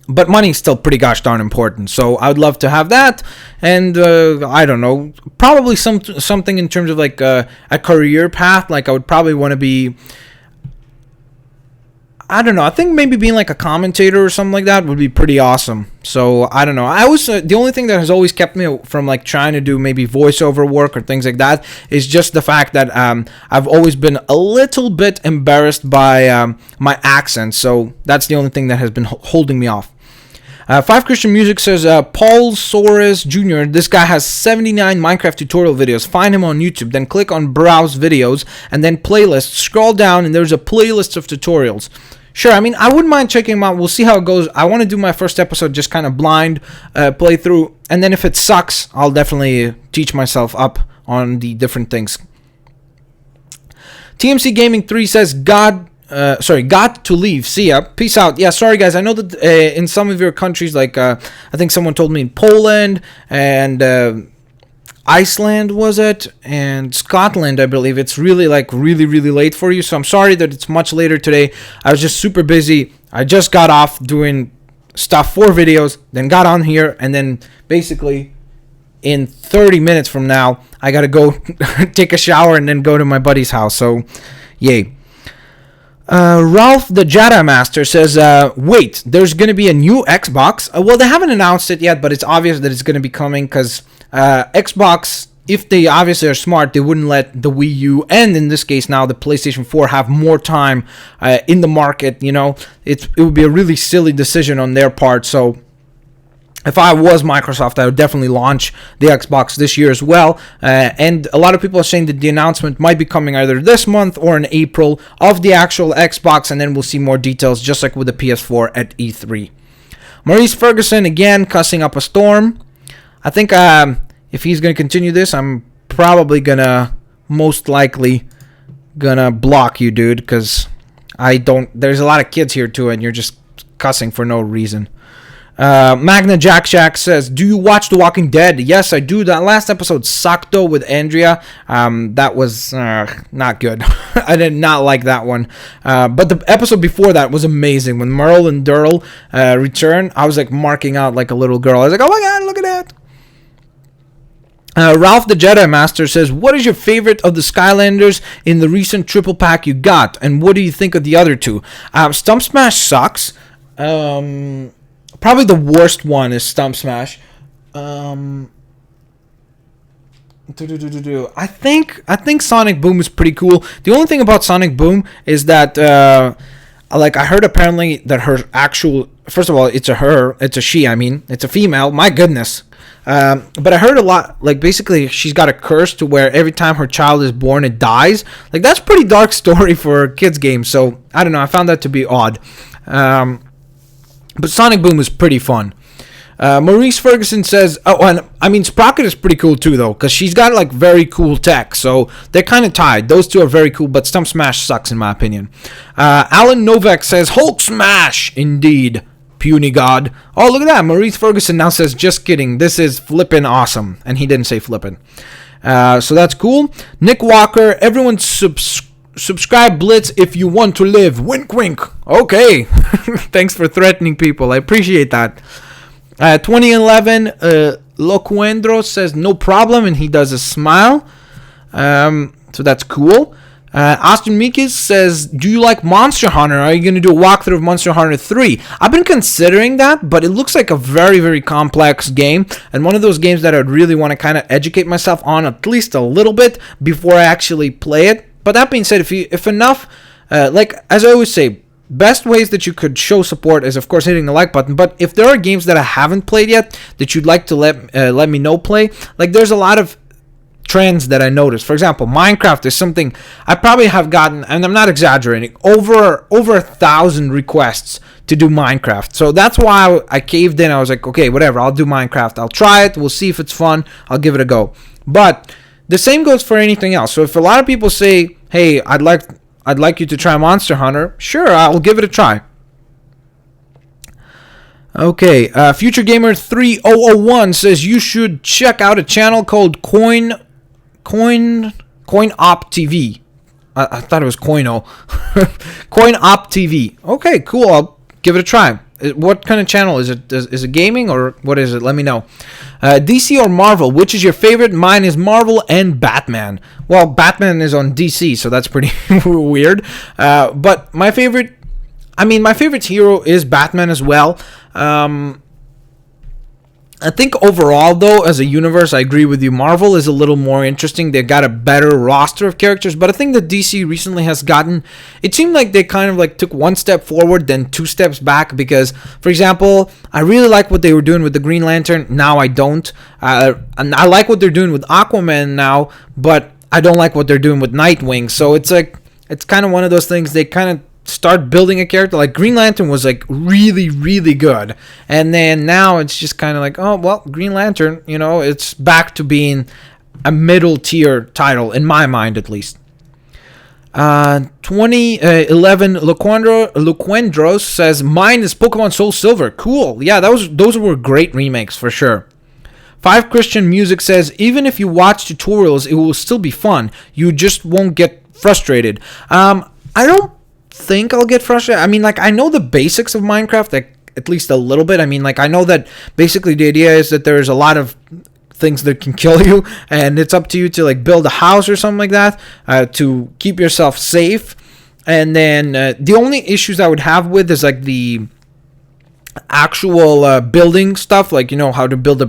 but money is still pretty gosh darn important. So I would love to have that, and I don't know, probably something in terms of like a career path. Like I would probably want to be, I don't know, I think maybe being like a commentator or something like that would be pretty awesome. So I don't know. I was the only thing that has always kept me from like trying to do maybe voiceover work or things like that is just the fact that I've always been a little bit embarrassed by my accent. So that's the only thing that has been holding me off. Five Christian Music says, Paul Soares Jr., this guy has 79 Minecraft tutorial videos. Find him on YouTube, then click on Browse Videos, and then Playlists. Scroll down, and there's a playlist of tutorials. Sure, I mean, I wouldn't mind checking him out. We'll see how it goes. I want to do my first episode just kind of blind playthrough, and then if it sucks, I'll definitely teach myself up on the different things. TMC Gaming 3 says, got to leave. See ya. Peace out. Yeah, sorry guys. I know that in some of your countries, like I think someone told me in Poland and Iceland, was it? And Scotland, I believe. It's really really late for you. So I'm sorry that it's much later today. I was just super busy. I just got off doing stuff for videos, then got on here, and then basically in 30 minutes from now, I got to go take a shower and then go to my buddy's house. So, yay. Ralph the Jedi Master says, wait, there's going to be a new Xbox? Well, they haven't announced it yet, but it's obvious that it's going to be coming because Xbox if they obviously are smart, they wouldn't let the Wii U, and in this case now the PlayStation 4, have more time in the market. It would be a really silly decision on their part. So if I was Microsoft, I would definitely launch the Xbox this year as well. And a lot of people are saying that the announcement might be coming either this month or in April of the actual Xbox, and then we'll see more details, just like with the PS4 at E3. Maurice Ferguson, again, cussing up a storm. I think if he's going to continue this, I'm probably most likely gonna block you, dude, because there's a lot of kids here too, and you're just cussing for no reason. Magna Jack Shack says, do you watch The Walking Dead? Yes, I do. That last episode sucked though, with Andrea. That was not good. I did not like that one. But the episode before that was amazing. When Merle and Daryl returned, I was like marking out like a little girl. I was like, oh my god, look at that. Ralph the Jedi Master says, what is your favorite of the Skylanders in the recent triple pack you got? And what do you think of the other two? Stump Smash sucks. Probably the worst one is Stump Smash. I think Sonic Boom is pretty cool. The only thing about Sonic Boom is that I heard apparently that her actual, first of all, it's a she, it's a female. My goodness. But I heard a lot, basically she's got a curse to where every time her child is born, it dies. That's a pretty dark story for a kids game. So I don't know. I found that to be odd. But Sonic Boom is pretty fun. Maurice Ferguson says, Sprocket is pretty cool too, though, because she's got very cool tech, so they're kind of tied. Those two are very cool, but Stump Smash sucks in my opinion. Alan Novak says, Hulk Smash, indeed, puny god. Oh, look at that. Maurice Ferguson now says, just kidding, this is flippin' awesome, and he didn't say flippin'. So that's cool. Nick Walker, everyone subscribe Blitz if you want to live. Wink, wink. Okay. Thanks for threatening people. I appreciate that. 2011, Locuendro says no problem, and he does a smile. So that's cool. Austin Mikis says, do you like Monster Hunter? Are you going to do a walkthrough of Monster Hunter 3? I've been considering that, but it looks like a very, very complex game, and one of those games that I'd really want to kind of educate myself on at least a little bit before I actually play it. But that being said, if enough, as I always say, best ways that you could show support is, of course, hitting the like button. But if there are games that I haven't played yet that you'd like to let me know play, there's a lot of trends that I noticed. For example, Minecraft is something I probably have gotten, and I'm not exaggerating, over 1,000 requests to do Minecraft. So that's why I caved in. I was like, okay, whatever, I'll do Minecraft. I'll try it. We'll see if it's fun. I'll give it a go. But the same goes for anything else. So if a lot of people say, hey, I'd like you to try Monster Hunter, sure, I'll give it a try. Okay, Future Gamer 3001 says you should check out a channel called Coin Op TV. I thought it was Coino. Coin Op TV. Okay, cool. I'll give it a try. What kind of channel is it? Is it gaming or what is it? Let me know. DC or Marvel? Which is your favorite? Mine is Marvel and Batman. Well, Batman is on DC, so that's pretty weird. But my favorite hero is Batman as well. I think overall, though, as a universe, I agree with you. Marvel is a little more interesting. They've got a better roster of characters, but I think that DC recently has gotten... It seemed like they kind of took one step forward, then two steps back, because, for example, I really like what they were doing with the Green Lantern. Now I don't. And I like what they're doing with Aquaman now, but I don't like what they're doing with Nightwing. So it's kind of one of those things. They kind of start building a character. Green Lantern was really, really good, and then now it's just kind of oh well, Green Lantern, it's back to being a middle tier title in my mind, at least. 2011 Luquendros says mine is Pokemon Soul Silver. Cool. Yeah, those were great remakes for sure. 5 Christian Music says even if you watch tutorials, it will still be fun. You just won't get frustrated. I don't think I'll get frustrated. I know the basics of Minecraft, at least a little bit. I know that basically the idea is that there's a lot of things that can kill you, and it's up to you to build a house or something like that to keep yourself safe. And then the only issues I would have with is the actual building stuff, like, you know, how to build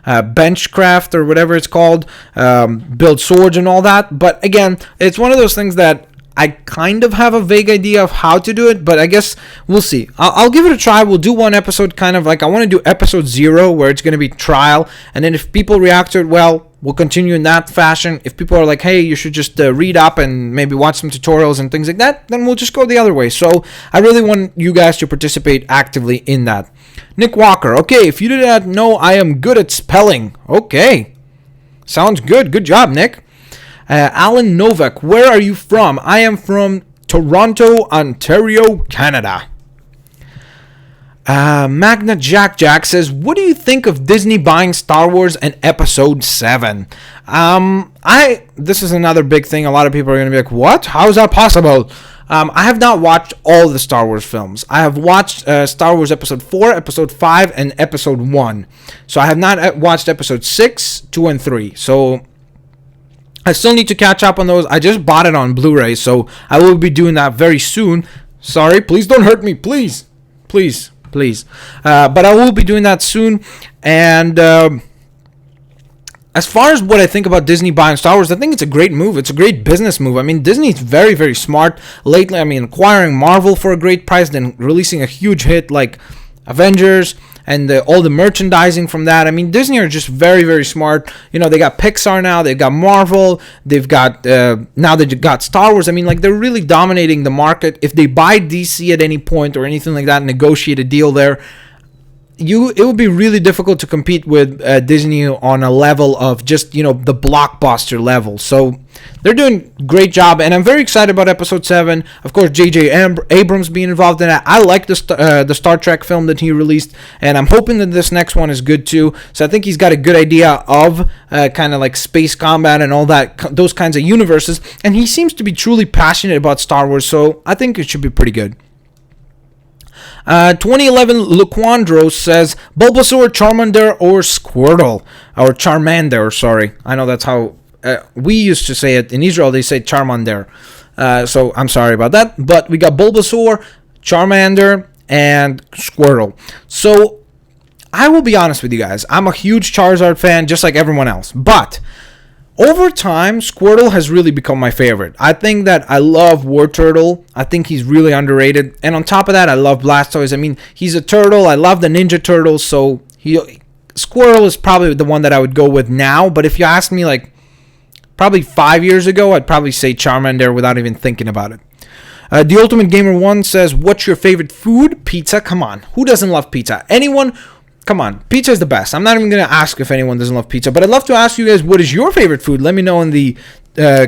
a benchcraft or whatever it's called, build swords and all that. But again, it's one of those things that I kind of have a vague idea of how to do it, but I guess we'll see. I'll give it a try. We'll do one episode, kind of like, I want to do episode 0, where it's going to be trial, and then if people react to it well, we'll continue in that fashion. If people are like, hey, you should just read up and maybe watch some tutorials and things like that, then we'll just go the other way. So I really want you guys to participate actively in that. Nick Walker, okay, if you did not know, I am good at spelling. Okay, sounds good. Good job, Nick. Alan Novak, where are you from? I am from Toronto, Ontario, Canada. Magna Jack says, what do you think of Disney buying Star Wars and Episode 7? This is another big thing. A lot of people are going to be like, what? How is that possible? I have not watched all the Star Wars films. I have watched Star Wars Episode 4, Episode 5, and Episode 1. So I have not watched Episode 6, 2, and 3. So I still need to catch up on those. I just bought it on Blu-ray, so I will be doing that very soon. Sorry, please don't hurt me, please. Please. But I will be doing that soon. And as far as what I think about Disney buying Star Wars, I think it's a great move. It's a great business move. I mean, Disney's very, very smart lately. I mean, acquiring Marvel for a great price, then releasing a huge hit like Avengers, and all the merchandising from that. I mean, Disney are just very, very smart. You know, they got Pixar now, they've got Marvel, they've got, now they've got Star Wars. I mean, like, they're really dominating the market. If they buy DC at any point or anything like that, negotiate a deal there, it would be really difficult to compete with Disney on a level of just, you know, the blockbuster level. So they're doing a great job, and I'm very excited about Episode 7. Of course, J.J. Abrams being involved in it. I like the Star Trek film that he released, and I'm hoping that this next one is good too. So I think he's got a good idea of kind of like space combat and all that, those kinds of universes, and he seems to be truly passionate about Star Wars, so I think it should be pretty good. 2011 Luquandro says, Bulbasaur, Charmander, or Squirtle? Or Charmander, sorry. I know that's how we used to say it. In Israel, they say Charmander. So I'm sorry about that. But we got Bulbasaur, Charmander, and Squirtle. So I will be honest with you guys. I'm a huge Charizard fan, just like everyone else. But over time, Squirtle has really become my favorite. I think that I love War Turtle. I think he's really underrated. And on top of that, I love Blastoise. I mean, he's a turtle. I love the Ninja Turtles. So Squirtle is probably the one that I would go with now. But if you ask me, like, probably 5 years ago, I'd probably say Charmander without even thinking about it. The Ultimate Gamer 1 says, what's your favorite food? Pizza? Come on. Who doesn't love pizza? Anyone? Come on, pizza is the best. I'm not even going to ask if anyone doesn't love pizza, but I'd love to ask you guys, what is your favorite food? Let me know in the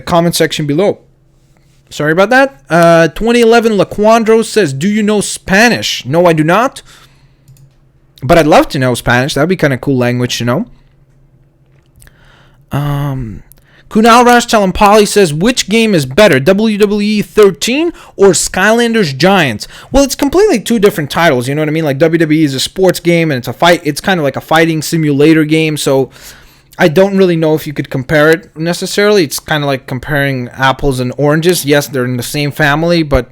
comment section below. Sorry about that. 2011 Laquandro says, do you know Spanish? No, I do not. But I'd love to know Spanish. That would be kind of cool language to know. Kunal Rash Talampali says, which game is better, WWE 13 or Skylanders Giants? Well, it's completely two different titles, you know what I mean? Like, WWE is a sports game, and it's kind of like a fighting simulator game, so I don't really know if you could compare it necessarily. It's kind of like comparing apples and oranges. Yes, they're in the same family, but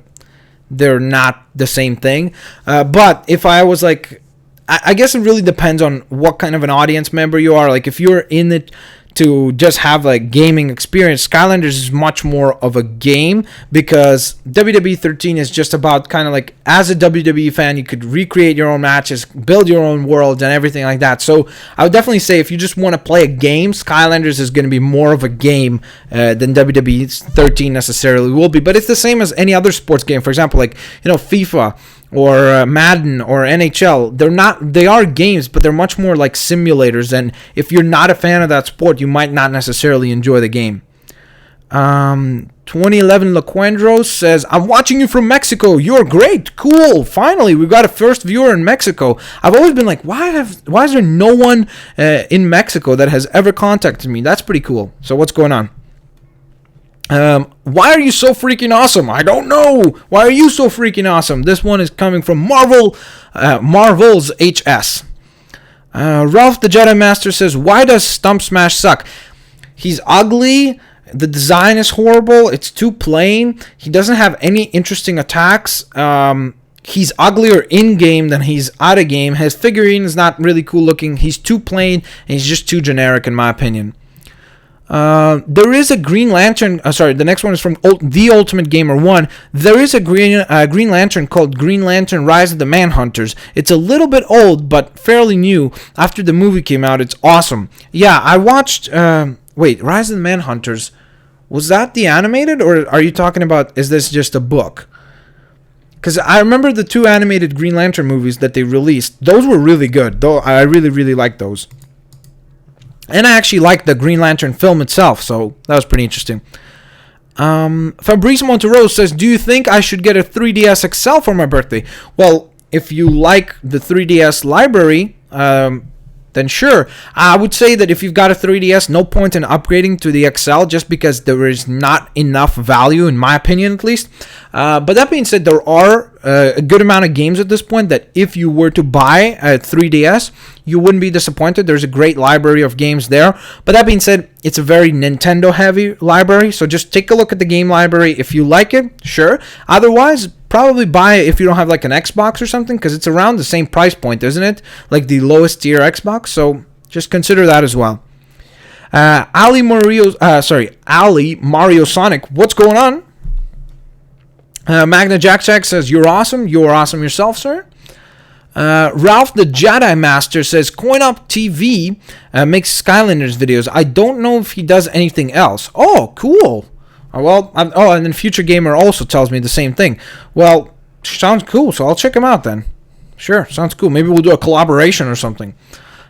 they're not the same thing. But if I was like, I guess it really depends on what kind of an audience member you are. Like, if you're in it to just have like gaming experience, Skylanders is much more of a game, because WWE 13 is just about kind of like, as a WWE fan, you could recreate your own matches, build your own worlds and everything like that. So I would definitely say, if you just want to play a game, Skylanders is going to be more of a game than WWE 13 necessarily will be. But it's the same as any other sports game. For example, like, you know, FIFA or Madden or NHL, they are games, but they're much more like simulators, and if you're not a fan of that sport, you might not necessarily enjoy the game. 2011 Laquendro says, I'm watching you from Mexico. You're great. Cool. Finally, we've got a first viewer in Mexico. I've always been like, why is there no one in Mexico that has ever contacted me? That's pretty cool. So what's going on? Why are you so freaking awesome? I don't know. Why are you so freaking awesome? This one is coming from Marvel's HS. Ralph the Jedi Master says, why does Stump Smash suck? He's ugly. The design is horrible. It's too plain. He doesn't have any interesting attacks. he's uglier in game than he's out of game. His figurine is not really cool looking. He's too plain, and he's just too generic in my opinion. There is a Green Lantern. The next one is from The Ultimate Gamer 1. There is a Green Lantern called Green Lantern Rise of the Manhunters. It's a little bit old, but fairly new. After the movie came out, it's awesome. Yeah, I watched. Rise of the Manhunters. Was that the animated, or are you talking about? Is this just a book? Because I remember the 2 animated Green Lantern movies that they released. Those were really good. Though I really, really liked those. And I actually liked the Green Lantern film itself, so that was pretty interesting. Fabrice Monteiro says, do you think I should get a 3DS XL for my birthday? Well, if you like the 3DS library, then sure. I would say that if you've got a 3DS, no point in upgrading to the XL just because there is not enough value, in my opinion at least. But that being said, there are a good amount of games at this point that if you were to buy a 3DS, you wouldn't be disappointed. There's a great library of games there. But that being said, it's a very Nintendo-heavy library, so just take a look at the game library. If you like it, sure. Otherwise, probably buy it if you don't have like an Xbox or something, because it's around the same price point, isn't it? Like the lowest tier Xbox, so just consider that as well. Ali Mario Sonic, what's going on? Magna Jack says, you're awesome. You're awesome yourself, sir. Ralph the Jedi Master says, CoinUp TV makes Skylanders videos. I don't know if he does anything else. Oh, cool. And then Future Gamer also tells me the same thing. Well, sounds cool, so I'll check him out then. Sure, sounds cool. Maybe we'll do a collaboration or something.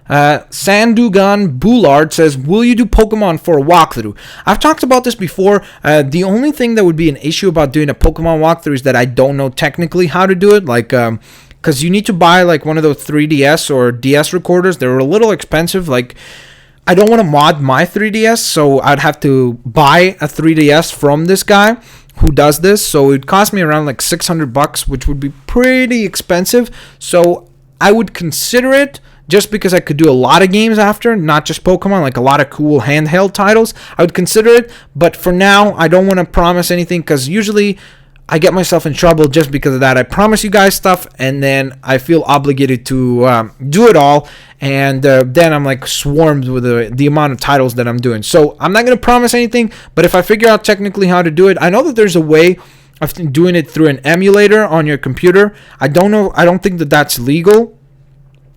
Sandugan Boulard says, will you do Pokemon for a walkthrough? I've talked about this before. The only thing that would be an issue about doing a Pokemon walkthrough is that I don't know technically how to do it. Like, because you need to buy like one of those 3DS or DS recorders. They're a little expensive. Like, I don't want to mod my 3DS, so I'd have to buy a 3DS from this guy who does this. So it cost me around like $600, which would be pretty expensive. So I would consider it just because I could do a lot of games after, not just Pokemon, like a lot of cool handheld titles. I would consider it, but for now, I don't want to promise anything because usually I get myself in trouble just because of that. I promise you guys stuff, and then I feel obligated to do it all, and then I'm like swarmed with the amount of titles that I'm doing. So I'm not going to promise anything, but if I figure out technically how to do it, I know that there's a way of doing it through an emulator on your computer. I don't think that that's legal.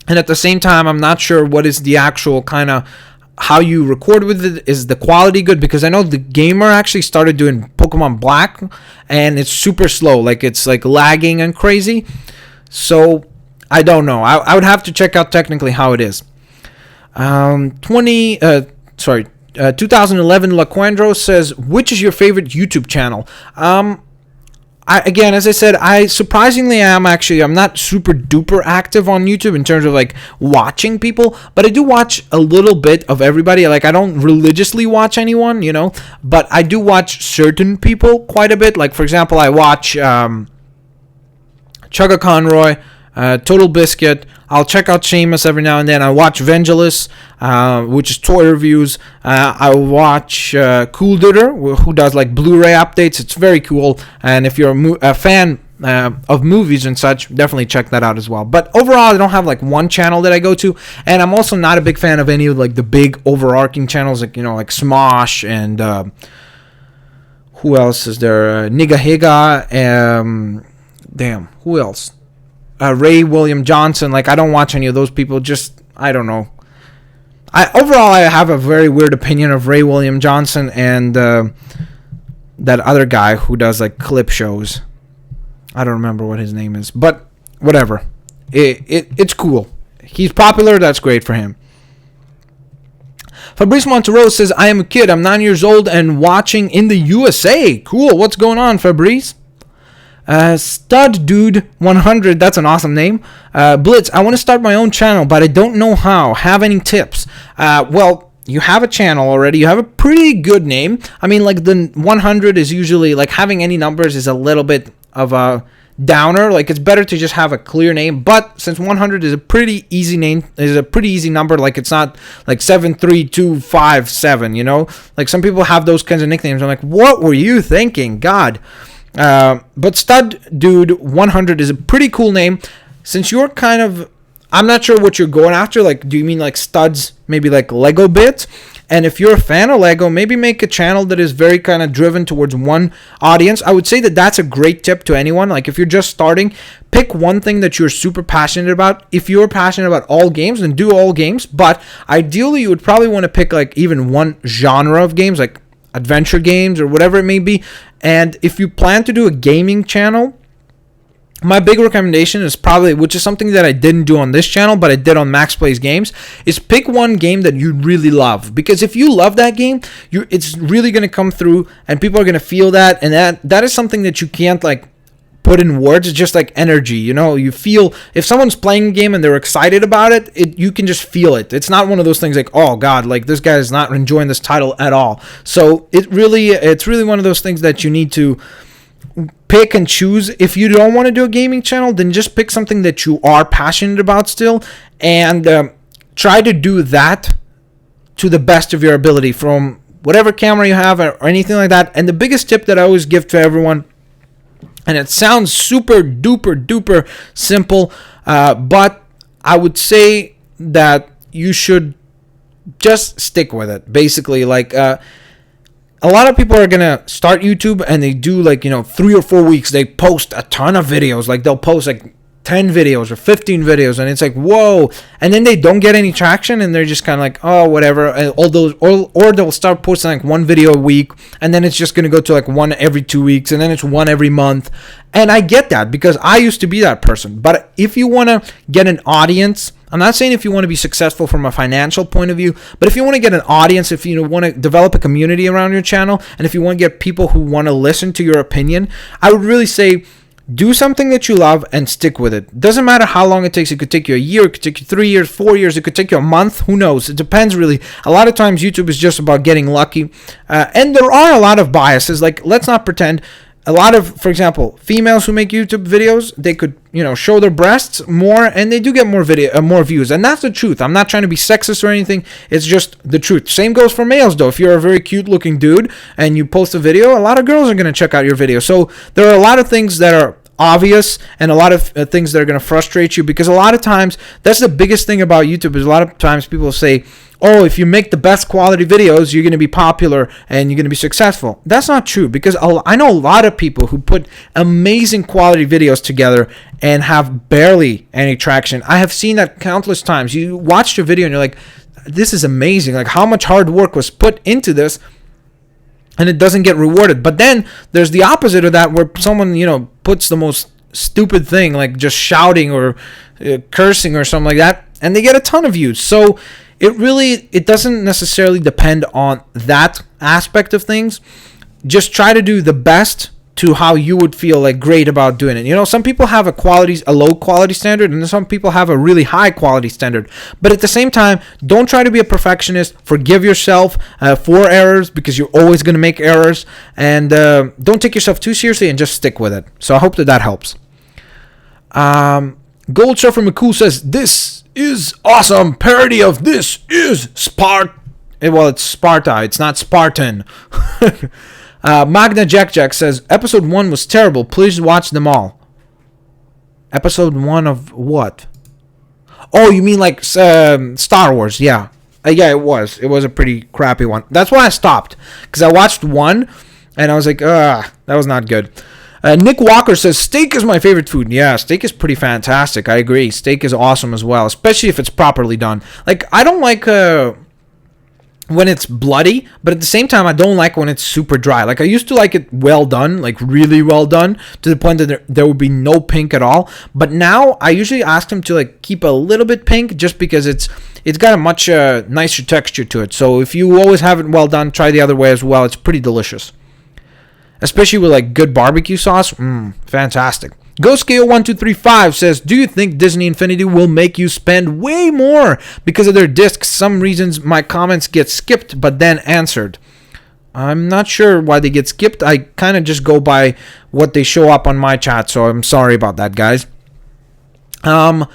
And at the same time, I'm not sure what is the actual kind of how you record with it. Is the quality good? Because I know the gamer actually started doing Pokemon Black, and it's super slow. Like, it's like lagging and crazy. So I don't know. I would have to check out technically how it is. 2011 Laquandro says, which is your favorite YouTube channel? Again, as I said, I surprisingly am actually, I'm not super duper active on YouTube in terms of like watching people, but I do watch a little bit of everybody. Like, I don't religiously watch anyone, you know, but I do watch certain people quite a bit. Like, for example, I watch Chugga Conroy, Total Biscuit. I'll check out Seamus every now and then. I watch Vangelis, which is toy reviews. I watch Cool Duder, who does like Blu-ray updates. It's very cool. And if you're a fan of movies and such, definitely check that out as well. But overall, I don't have like one channel that I go to. And I'm also not a big fan of any of like the big overarching channels, like, you know, like Smosh and who else is there? Niga Higa. Who else? Ray William Johnson. Like, I don't watch any of those people. Just, I don't know. Overall, I have a very weird opinion of Ray William Johnson and that other guy who does like clip shows. I don't remember what his name is, but whatever. It's cool. He's popular. That's great for him. Fabrice Monteiro says, I am a kid. I'm 9 years old and watching in the USA. Cool. What's going on, Fabrice? Stud Dude 100, that's an awesome name. Blitz, I want to start my own channel, but I don't know how. Have any tips? Well, you have a channel already. You have a pretty good name. I mean, like, the 100 is usually, like, having any numbers is a little bit of a downer. Like, it's better to just have a clear name. But since 100 is a pretty easy name, is a pretty easy number, like, it's not like 73257, you know? Like, some people have those kinds of nicknames. I'm like, what were you thinking? God. But Stud Dude 100 is a pretty cool name. Since you're kind of, I'm not sure what you're going after. Like, do you mean like studs, maybe like Lego bits? And if you're a fan of Lego, maybe make a channel that is very kind of driven towards one audience. I would say that that's a great tip to anyone. Like, if you're just starting, pick one thing that you're super passionate about. If you're passionate about all games, then do all games. But ideally, you would probably want to pick like even one genre of games, like adventure games or whatever it may be. And if you plan to do a gaming channel, my big recommendation is probably, which is something that I didn't do on this channel, but I did on Max Plays Games, is pick one game that you really love. Because if you love that game, it's really going to come through and people are going to feel that. And that is something that you can't like put in words. It's just like energy, you know. You feel, if someone's playing a game and they're excited about it, you can just feel it. It's not one of those things like, oh God, like this guy is not enjoying this title at all. So it's really one of those things that you need to pick and choose. If you don't want to do a gaming channel, then just pick something that you are passionate about still, and try to do that to the best of your ability from whatever camera you have or anything like that. And the biggest tip that I always give to everyone, and it sounds super duper duper simple, but I would say that you should just stick with it. Basically, like a lot of people are going to start YouTube and they do like, 3 or 4 weeks. They post a ton of videos. Like they'll post like 10 videos or 15 videos. And it's like, whoa. And then they don't get any traction and they're just kind of like, oh, whatever. And all those, or they'll start posting like one video a week. And then it's just going to go to like one every 2 weeks. And then it's one every month. And I get that because I used to be that person. But if you want to get an audience, I'm not saying if you want to be successful from a financial point of view, but if you want to get an audience, if you want to develop a community around your channel, and if you want to get people who want to listen to your opinion, I would really say do something that you love and stick with it. Doesn't matter how long it takes. It could take you a year, it could take you 3 years, 4 years, it could take you a month. Who knows? It depends really. A lot of times YouTube is just about getting lucky. And there are a lot of biases. Like, let's not pretend. A lot of, for example, females who make YouTube videos, they could, show their breasts more, and they do get more views, and that's the truth. I'm not trying to be sexist or anything. It's just the truth. Same goes for males, though. If you're a very cute-looking dude and you post a video, a lot of girls are going to check out your video. So there are a lot of things that are obvious and a lot of things that are going to frustrate you, because a lot of times that's the biggest thing about YouTube is a lot of times people say, oh, if you make the best quality videos, you're going to be popular and you're going to be successful. That's not true, because I know a lot of people who put amazing quality videos together and have barely any traction. I have seen that countless times. You watched a video and you're like, this is amazing. Like, how much hard work was put into this, and it doesn't get rewarded. But then there's the opposite of that, where someone, puts the most stupid thing, like just shouting or cursing or something like that, and they get a ton of views. So it doesn't necessarily depend on that aspect of things. Just try to do the best to how you would feel like great about doing it. Some people have a low quality standard, and some people have a really high quality standard. But at the same time, don't try to be a perfectionist. Forgive yourself for errors, because you're always going to make errors. And don't take yourself too seriously, and just stick with it. So I hope that helps. Gold Surfer McCool says, this is awesome. Parody of this is Sparta. Well, it's Sparta. It's not Spartan. Magna Jack says, episode 1 was terrible. Please watch them all. Episode 1 of what? Oh, you mean like Star Wars? Yeah. Yeah, it was. It was a pretty crappy one. That's why I stopped. Because I watched 1 and I was like, that was not good. Nick Walker says, steak is my favorite food. Yeah, steak is pretty fantastic. I agree. Steak is awesome as well, especially if it's properly done. Like, I don't like when it's bloody, but at the same time, I don't like when it's super dry. Like, I used to like it well done, like really well done, to the point that there would be no pink at all. But now I usually ask them to like keep a little bit pink, just because it's got a much nicer texture to it. So if you always have it well done, try the other way as well. It's pretty delicious, especially with like good barbecue sauce. Fantastic. GhostScale1235 says, do you think Disney Infinity will make you spend way more because of their discs? Some reasons my comments get skipped but then answered. I'm not sure why they get skipped. I kind of just go by what they show up on my chat, so I'm sorry about that, guys. I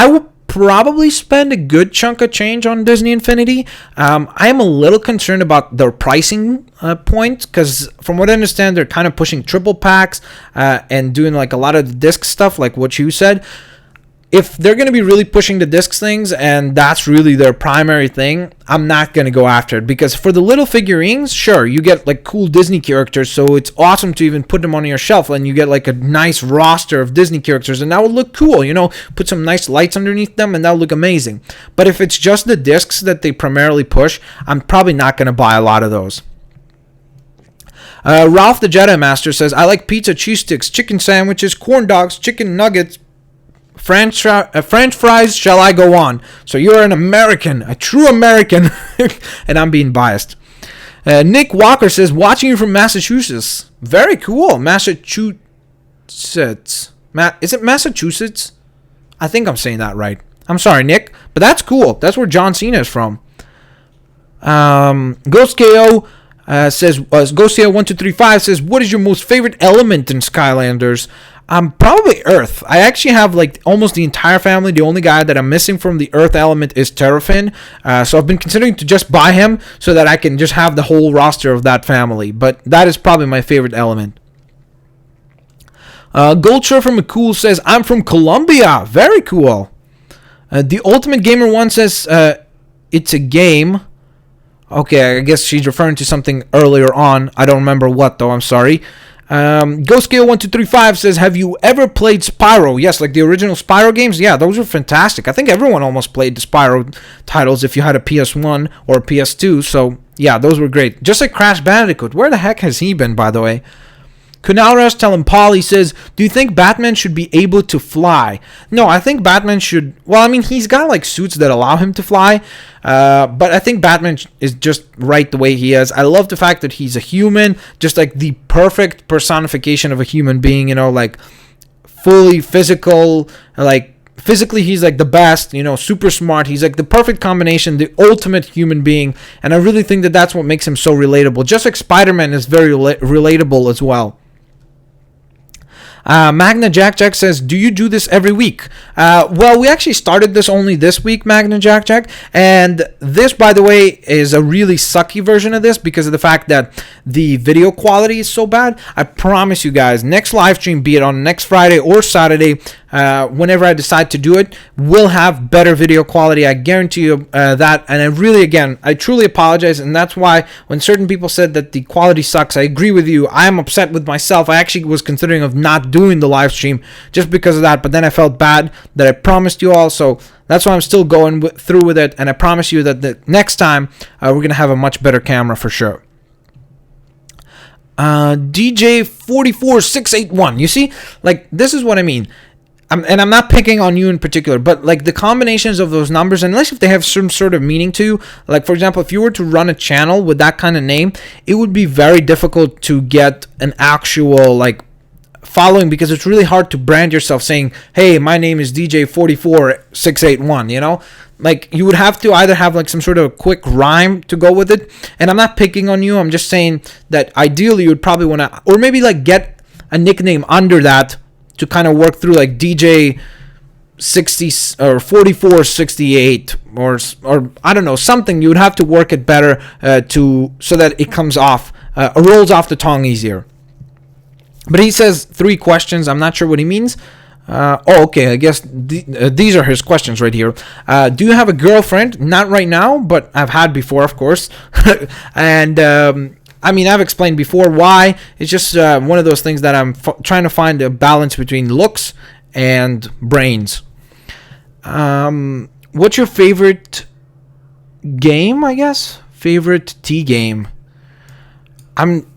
will probably spend a good chunk of change on Disney Infinity. I am a little concerned about their pricing point, because from what I understand, they're kind of pushing triple packs and doing like a lot of the disc stuff, like what you said. If they're going to be really pushing the discs things and that's really their primary thing, I'm not going to go after it. Because for the little figurines, sure, you get like cool Disney characters, so it's awesome to even put them on your shelf and you get like a nice roster of Disney characters, and that would look cool, you know, put some nice lights underneath them and that would look amazing. But if it's just the discs that they primarily push, I'm probably not going to buy a lot of those. Ralph the Jedi Master says, I like pizza, cheese sticks, chicken sandwiches, corn dogs, chicken nuggets, French fries, shall I go on? So you're an American, a true American, and I'm being biased. Nick Walker says, watching you from Massachusetts. Very cool. Massachusetts. Is it Massachusetts? I think I'm saying that right. I'm sorry, Nick, but that's cool. That's where John Cena is from. Ghost KO says, Ghost KO 1235 says, what is your most favorite element in Skylanders? Probably Earth. I actually have like almost the entire family. The only guy that I'm missing from the Earth element is Terrafin. So I've been considering to just buy him so that I can just have the whole roster of that family. But that is probably my favorite element. Gold Surfer McCool says, I'm from Colombia. Very cool. The Ultimate Gamer 1 says, it's a game. Okay, I guess she's referring to something earlier on. I don't remember what though. I'm sorry. GhostScale1235 says, have you ever played Spyro? Yes, like the original Spyro games. Yeah, those were fantastic. I think everyone almost played the Spyro titles if you had a PS1 or a PS2. So yeah, those were great. Just like Crash Bandicoot. Where the heck has he been, by the way? Kunalras telling Paul, he says, do you think Batman should be able to fly? No, I think Batman should... Well, I mean, he's got like suits that allow him to fly. But I think Batman is just right the way he is. I love the fact that he's a human. Just like the perfect personification of a human being, you know, like fully physical. Like physically, he's like the best, you know, super smart. He's like the perfect combination, the ultimate human being. And I really think that that's what makes him so relatable. Just like Spider-Man is very relatable as well. Magna Jack Jack says, do you do this every week? Well, we actually started this only this week, Magna Jack Jack, and this, by the way, is a really sucky version of this because of the fact that the video quality is so bad. I promise you guys, next live stream, be it on next Friday or Saturday, whenever I decide to do it, will have better video quality. I guarantee you that. And I really, again, I truly apologize. And that's why when certain people said that the quality sucks, I agree with you. I am upset with myself. I actually was considering of not doing the live stream just because of that. But then I felt bad that I promised you all. So that's why I'm still going through with it. And I promise you that the next time we're going to have a much better camera for sure. DJ 44681. You see, like, this is what I mean. I'm not picking on you in particular, but like the combinations of those numbers, unless if they have some sort of meaning to you, like for example, if you were to run a channel with that kind of name, it would be very difficult to get an actual like following, because it's really hard to brand yourself saying, hey, my name is DJ 44681, you know? Like you would have to either have like some sort of quick rhyme to go with it. And I'm not picking on you. I'm just saying that ideally you would probably want to, or maybe like get a nickname under that to kind of work through, like DJ 60 or 4468 or I don't know, something. You would have to work it better so that it comes off, rolls off the tongue easier. But he says 3 questions. I'm not sure what he means. Okay, I guess these are his questions right here. Do you have a girlfriend? Not right now, but I've had before, of course. And I mean, I've explained before why. It's just one of those things that I'm trying to find a balance between looks and brains. What's your favorite game, I guess? Favorite T game? I'm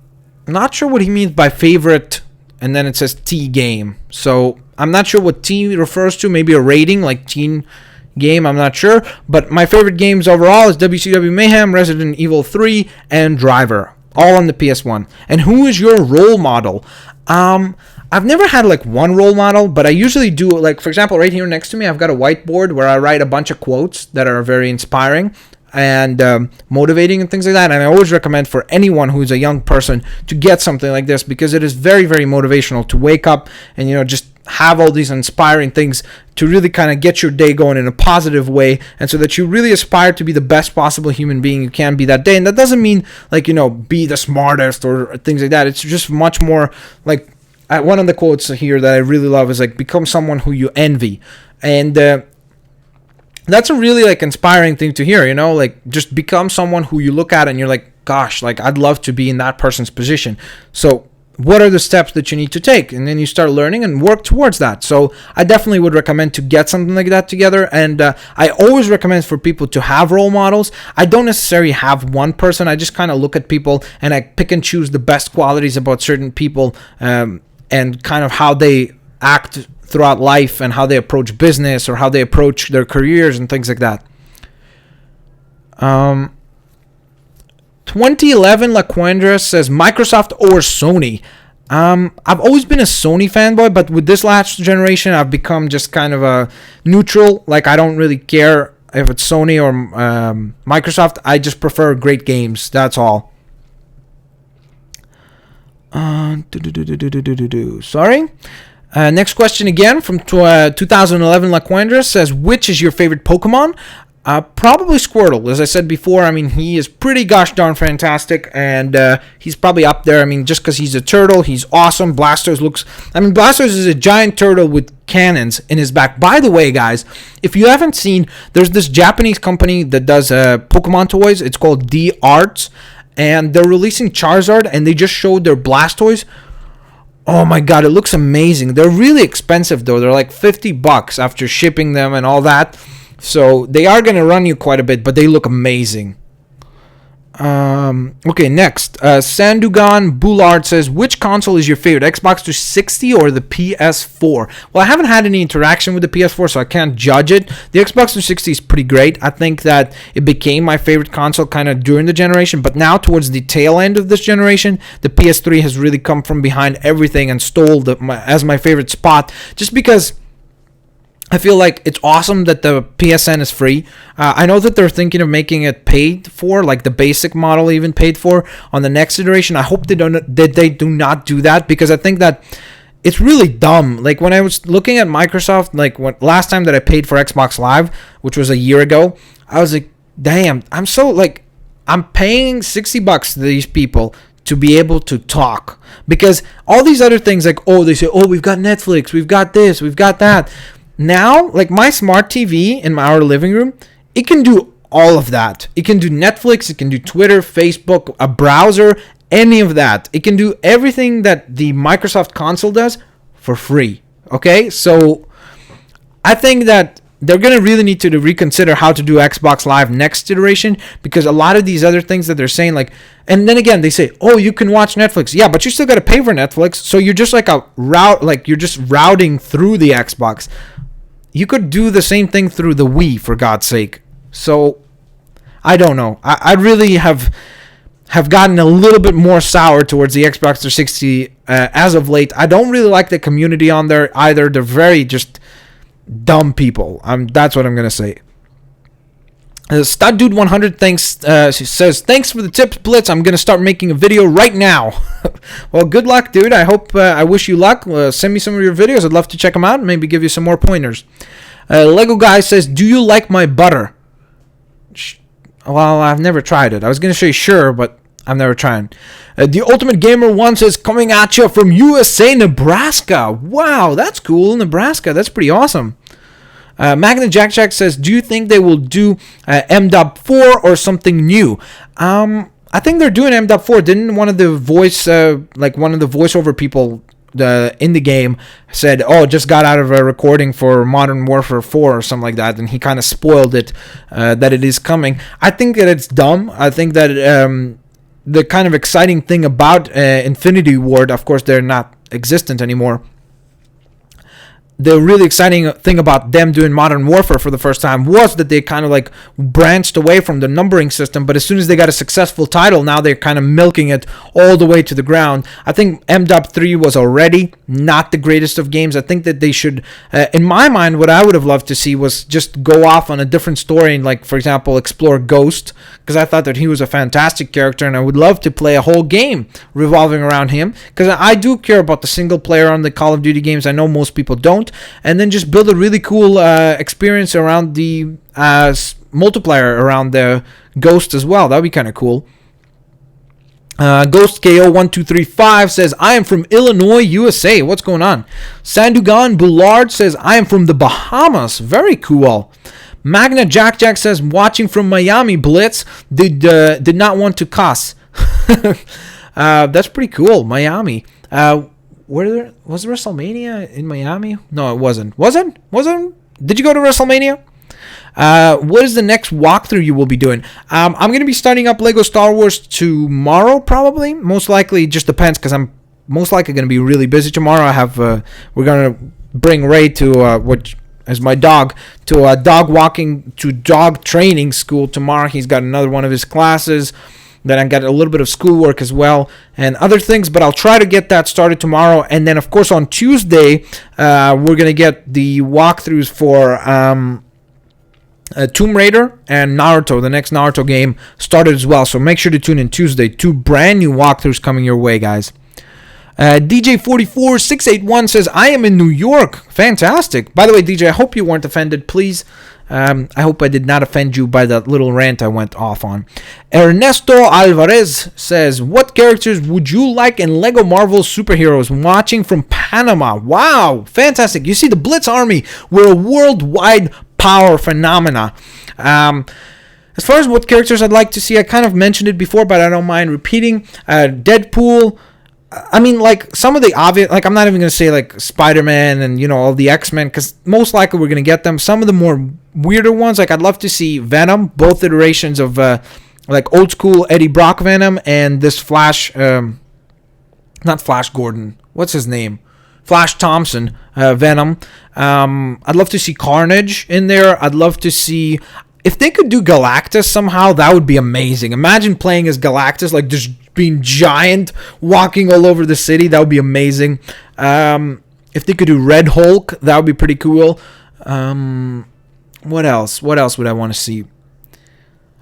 not sure what he means by favorite, and then it says T game. So I'm not sure what T refers to. Maybe a rating, like teen game. I'm not sure. But my favorite games overall is WCW Mayhem, Resident Evil 3, and Driver. All on the PS1. And who is your role model? I've never had like one role model, but I usually do, like for example, right here next to me, I've got a whiteboard where I write a bunch of quotes that are very inspiring. and motivating and things like that. And I always recommend for anyone who's a young person to get something like this, because it is very, very motivational to wake up and, just have all these inspiring things to really kind of get your day going in a positive way, and so that you really aspire to be the best possible human being you can be that day. And that doesn't mean be the smartest or things like that. It's just much more like one of the quotes here that I really love is become someone who you envy. And that's a really inspiring thing to hear, just become someone who you look at and you're like, gosh, I'd love to be in that person's position. So what are the steps that you need to take? And then you start learning and work towards that. So I definitely would recommend to get something like that together. And I always recommend for people to have role models. I don't necessarily have one person. I just kind of look at people and I pick and choose the best qualities about certain people, and kind of how they act throughout life and how they approach business or how they approach their careers and things like that. 2011 Laquandra says Microsoft or Sony. I've always been a Sony fanboy, but with this last generation, I've become just kind of a neutral. I don't really care if it's Sony or Microsoft. I just prefer great games. That's all. Sorry. Next question again from 2011 Laquandra says, which is your favorite Pokemon? Probably Squirtle. As I said before, he is pretty gosh darn fantastic, and he's probably up there. Just because he's a turtle, he's awesome. Blastoise is a giant turtle with cannons in his back. By the way, guys, if you haven't seen, there's this Japanese company that does Pokemon toys. It's called D Arts, and they're releasing Charizard, and they just showed their Blastoise. Oh my god, it looks amazing. They're really expensive though. They're like $50 after shipping them and all that. So they are going to run you quite a bit, but they look amazing. Okay, next. Sandugan Boulard says, which console is your favorite, Xbox 360 or the PS4? Well, I haven't had any interaction with the PS4, so I can't judge it. The Xbox 360 is pretty great. I think that it became my favorite console kind of during the generation, but now towards the tail end of this generation, the PS3 has really come from behind everything and stole as my favorite spot, just because I feel like it's awesome that the PSN is free. I know that they're thinking of making it paid for, like the basic model even paid for on the next iteration. I hope they do not do that, because I think that it's really dumb. When I was looking at Microsoft, last time that I paid for Xbox Live, which was a year ago, I was like, damn, I'm paying $60 to these people to be able to talk, because all these other things they say, we've got Netflix, we've got this, we've got that. Now, my smart TV in our living room, it can do all of that. It can do Netflix, it can do Twitter, Facebook, a browser, any of that. It can do everything that the Microsoft console does for free. Okay? So I think that they're going to really need to reconsider how to do Xbox Live next iteration, because a lot of these other things that they're saying, and then again, they say, you can watch Netflix. Yeah, but you still got to pay for Netflix. So you're just you're just routing through the Xbox. You could do the same thing through the Wii, for God's sake. So, I don't know. I really have gotten a little bit more sour towards the Xbox 360 as of late. I don't really like the community on there either. They're very just dumb people. That's what I'm going to say. Stud Dude 100 says, thanks for the tips, Blitz. I'm going to start making a video right now. Well, good luck, dude. I wish you luck. Send me some of your videos. I'd love to check them out and maybe give you some more pointers. Lego Guy says, do you like my butter? Well, I've never tried it. I was going to say sure, but I've never tried. The Ultimate Gamer 1 says, coming at you from USA, Nebraska. Wow, that's cool. Nebraska. That's pretty awesome. Magna Jack Jack says, do you think they will do M.4 or something new? I think they're doing M.4. Didn't one of the voiceover people in the game said, just got out of a recording for Modern Warfare 4 or something like that, and he kind of spoiled it, that it is coming. I think that it's dumb. I think that the kind of exciting thing about Infinity Ward, of course, they're not existent anymore. the really exciting thing about them doing Modern Warfare for the first time was that they kind of like branched away from the numbering system, but as soon as they got a successful title, now they're kind of milking it all the way to the ground. I think MW3 was already not the greatest of games. I think that they should, in my mind, what I would have loved to see was just go off on a different story and, like, for example, explore Ghost, because I thought that he was a fantastic character and I would love to play a whole game revolving around him, because I do care about the single player on the Call of Duty games. I know most people don't. And then just build a really cool experience around the multiplayer around the Ghost as well. That would be kind of cool. Ghost KO1235 says, I am from Illinois, USA. What's going on? Sandugan Bullard says, I am from the Bahamas. Very cool. Magna Jack Jack says, watching from Miami, Blitz. Did not want to cuss. That's pretty cool. Miami. Was WrestleMania in Miami? No, it wasn't. Wasn't? Did you go to WrestleMania? What is the next walkthrough you will be doing? I'm going to be starting up Lego Star Wars tomorrow, probably. Most likely, it just depends, because I'm most likely going to be really busy tomorrow. We're going to bring Ray to which as my dog to dog training school tomorrow. He's got another one of his classes. Then I got a little bit of schoolwork as well and other things, but I'll try to get that started tomorrow. And then, of course, on Tuesday, we're going to get the walkthroughs for Tomb Raider and Naruto, the next Naruto game, started as well. So make sure to tune in Tuesday. 2 brand new walkthroughs coming your way, guys. DJ44681 says, I am in New York. Fantastic. By the way, DJ, I hope you weren't offended. Please, I hope I did not offend you by that little rant I went off on. Ernesto Alvarez says, what characters would you like in Lego Marvel Superheroes? Watching from Panama. Wow, fantastic. You see, the Blitz Army were a worldwide power phenomena. As far as what characters I'd like to see, I kind of mentioned it before, but I don't mind repeating. Deadpool. I mean, like, some of the obvious, like, I'm not even going to say, like, Spider-Man and, you know, all the X-Men, because most likely we're going to get them. Some of the more weirder ones, like, I'd love to see Venom, both iterations of, like, old school Eddie Brock Venom and this Flash, not Flash Gordon, what's his name? Flash Thompson, Venom. I'd love to see Carnage in there. I'd love to see, if they could do Galactus somehow, that would be amazing. Imagine playing as Galactus, like, just being giant, walking all over the city. That would be amazing. If they could do Red Hulk, that would be pretty cool. What else would I want to see?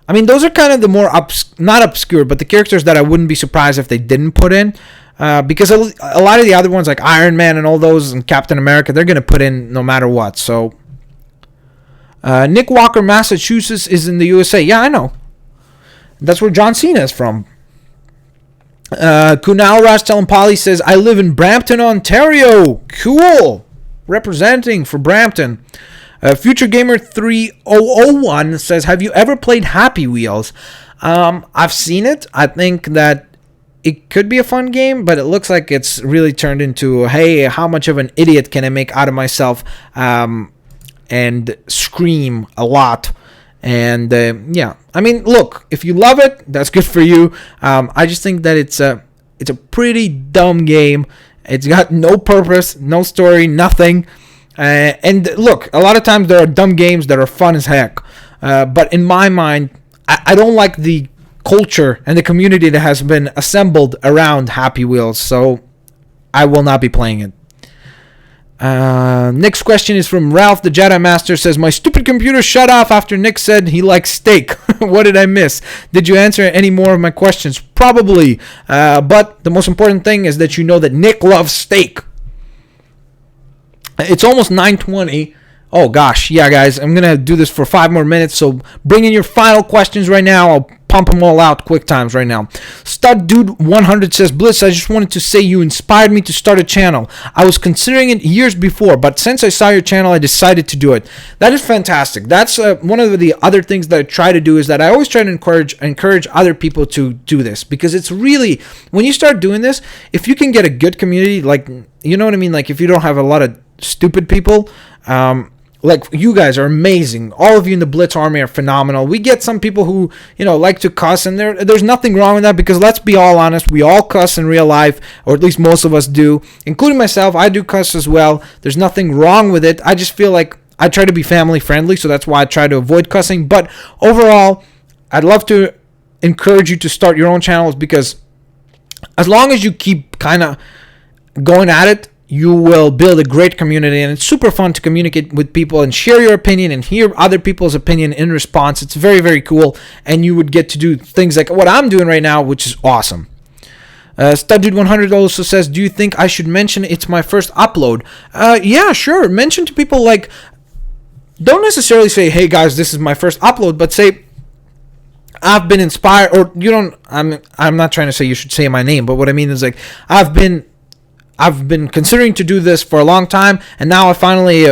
I mean, those are kind of the more not obscure, but the characters that I wouldn't be surprised if they didn't put in, because a lot of the other ones, like Iron Man and all those, and Captain America, they're going to put in no matter what. So Nick Walker, Massachusetts is in the USA. Yeah, I know. That's where John Cena is from. Kunal Rastelampali says, I live in Brampton, Ontario. Cool. Representing for Brampton. Future Gamer 3001 says, have you ever played Happy Wheels? I've seen it. I think that it could be a fun game, but it looks like it's really turned into, hey, how much of an idiot can I make out of myself, and scream a lot. And yeah, I mean, look, if you love it, that's good for you. I just think that it's a pretty dumb game. It's got no purpose, no story, nothing. And look, a lot of times there are dumb games that are fun as heck. But in my mind, I don't like the culture and the community that has been assembled around Happy Wheels. So I will not be playing it. Nick's question is from Ralph the Jedi Master. Says, my stupid computer shut off after Nick said he likes steak. What did I miss? Did you answer any more of my questions? Probably, but the most important thing is that you know that Nick loves steak. It's almost 9:20. Oh gosh, yeah guys, I'm gonna do this for 5 more minutes, so bring in your final questions right now. I'll pump them all out quick times right now. Stud Dude 100 says, Blitz, I just wanted to say you inspired me to start a channel. I was considering it years before, but since I saw your channel, I decided to do it. That is fantastic. That's one of the other things that I try to do, is that I always try to encourage other people to do this, because it's really, when you start doing this, if you can get a good community, like, you know what I mean, like if you don't have a lot of stupid people, like, you guys are amazing. All of you in the Blitz army are phenomenal. We get some people who, like to cuss, and there's nothing wrong with that, because let's be all honest, we all cuss in real life, or at least most of us do, including myself. I do cuss as well. There's nothing wrong with it. I just feel like I try to be family friendly, so that's why I try to avoid cussing. But overall, I'd love to encourage you to start your own channels, because as long as you keep kind of going at it, you will build a great community, and it's super fun to communicate with people and share your opinion and hear other people's opinion in response. It's very, very cool, and you would get to do things like what I'm doing right now, which is awesome. StudDude100 also says, do you think I should mention it's my first upload? Yeah, sure. Mention to people, like, don't necessarily say, hey guys, this is my first upload, but say, I've been inspired, or you don't, I'm not trying to say you should say my name, but what I mean is, like, I've been considering to do this for a long time, and now I finally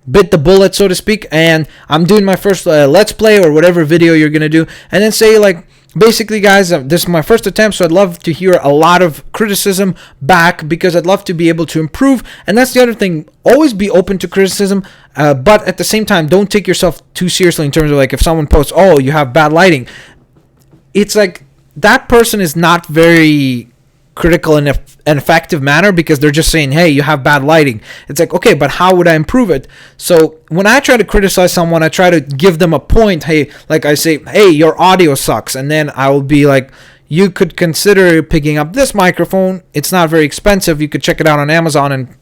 bit the bullet, so to speak, and I'm doing my first Let's Play or whatever video you're going to do, and then say, like, basically, guys, this is my first attempt, so I'd love to hear a lot of criticism back, because I'd love to be able to improve. And that's the other thing. Always be open to criticism, but at the same time, don't take yourself too seriously in terms of, like, if someone posts, oh, you have bad lighting. It's like, that person is not very critical in an effective manner, because they're just saying, hey, you have bad lighting. It's like, okay, but how would I improve it? So when I try to criticize someone, I try to give them a point. Hey, like I say, hey, your audio sucks, and then I will be like, you could consider picking up this microphone. It's not very expensive. You could check it out on Amazon, and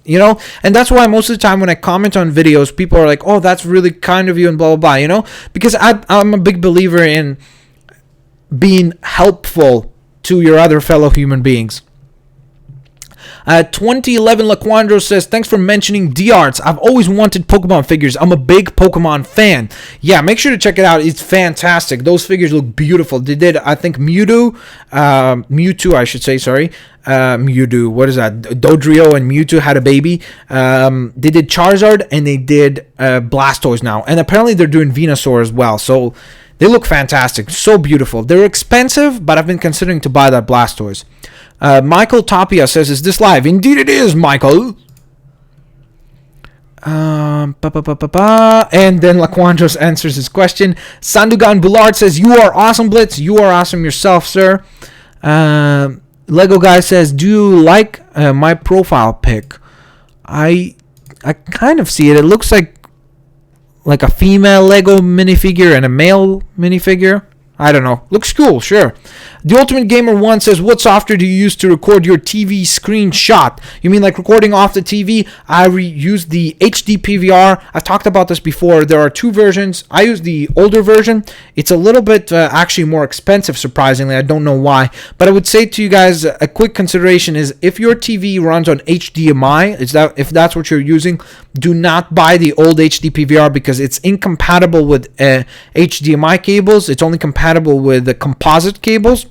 and that's why most of the time when I comment on videos, people are like, oh, that's really kind of you, and blah blah blah, because I'm a big believer in being helpful to your other fellow human beings. 2011 Laquandro says, thanks for mentioning D-Arts. I've always wanted Pokemon figures. I'm a big Pokemon fan. Yeah, make sure to check it out. It's fantastic. Those figures look beautiful. They did, I think, Mewtwo, I should say, sorry. Mewtwo, what is that? Dodrio and Mewtwo had a baby. They did Charizard, and they did Blastoise now. And apparently they're doing Venusaur as well. So they look fantastic. So beautiful. They're expensive, but I've been considering to buy that Blastoise. Michael Tapia says, is this live? Indeed it is, Michael. And then Laquandros answers his question. Sandugan Bullard says, you are awesome, Blitz. You are awesome yourself, sir. Lego Guy says, do you like my profile pic? I kind of see it. It looks like a female Lego minifigure and a male minifigure. I don't know. Looks cool, sure. The Ultimate Gamer 1 says, what software do you use to record your TV screenshot? You mean like recording off the TV? I use the HD PVR. I've talked about this before. There are two versions. I use the older version. It's a little bit actually more expensive, surprisingly. I don't know why. But I would say to you guys, a quick consideration is, if your TV runs on HDMI, if that's what you're using, do not buy the old HD PVR, because it's incompatible with HDMI cables. It's only compatible with the composite cables.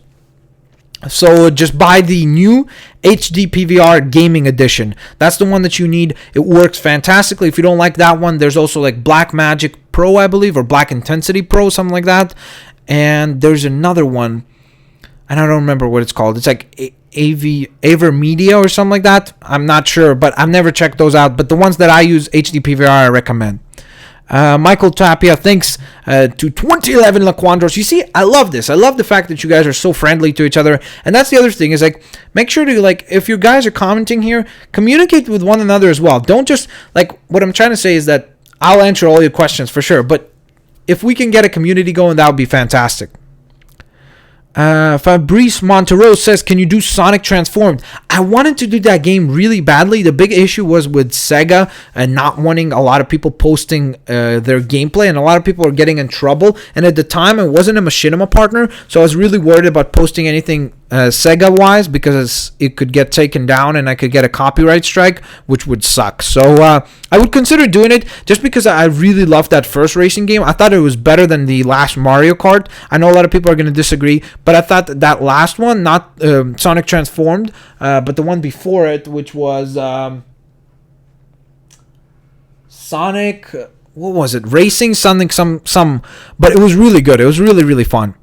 So just buy the new HD PVR Gaming Edition. That's the one that you need. It works fantastically. If you don't like that one, there's also like Blackmagic Pro, I believe, or Black Intensity Pro, something like that. And there's another one, and I don't remember what it's called. It's like AverMedia or something like that. I'm not sure, but I've never checked those out. But the ones that I use, HD PVR, I recommend. Michael Tapia, thanks to 2011 Laquandros. You see, I love this. I love the fact that you guys are so friendly to each other. And that's the other thing, is like, make sure to, like, if you guys are commenting here, communicate with one another as well. Don't just, like, what I'm trying to say is that I'll answer all your questions for sure, but if we can get a community going, that would be fantastic. Fabrice Monteiro says, can you do Sonic Transformed? I wanted to do that game really badly. The big issue was with Sega and not wanting a lot of people posting their gameplay, and a lot of people were getting in trouble. And at the time, I wasn't a Machinima partner, so I was really worried about posting anything Sega-wise, because it could get taken down and I could get a copyright strike, which would suck. So I would consider doing it, just because I really loved that first racing game. I thought it was better than the last Mario Kart. I know a lot of people are going to disagree, but I thought that last one, not Sonic Transformed, but the one before it, which was Sonic, what was it? Racing something, some, but it was really good. It was really, really fun.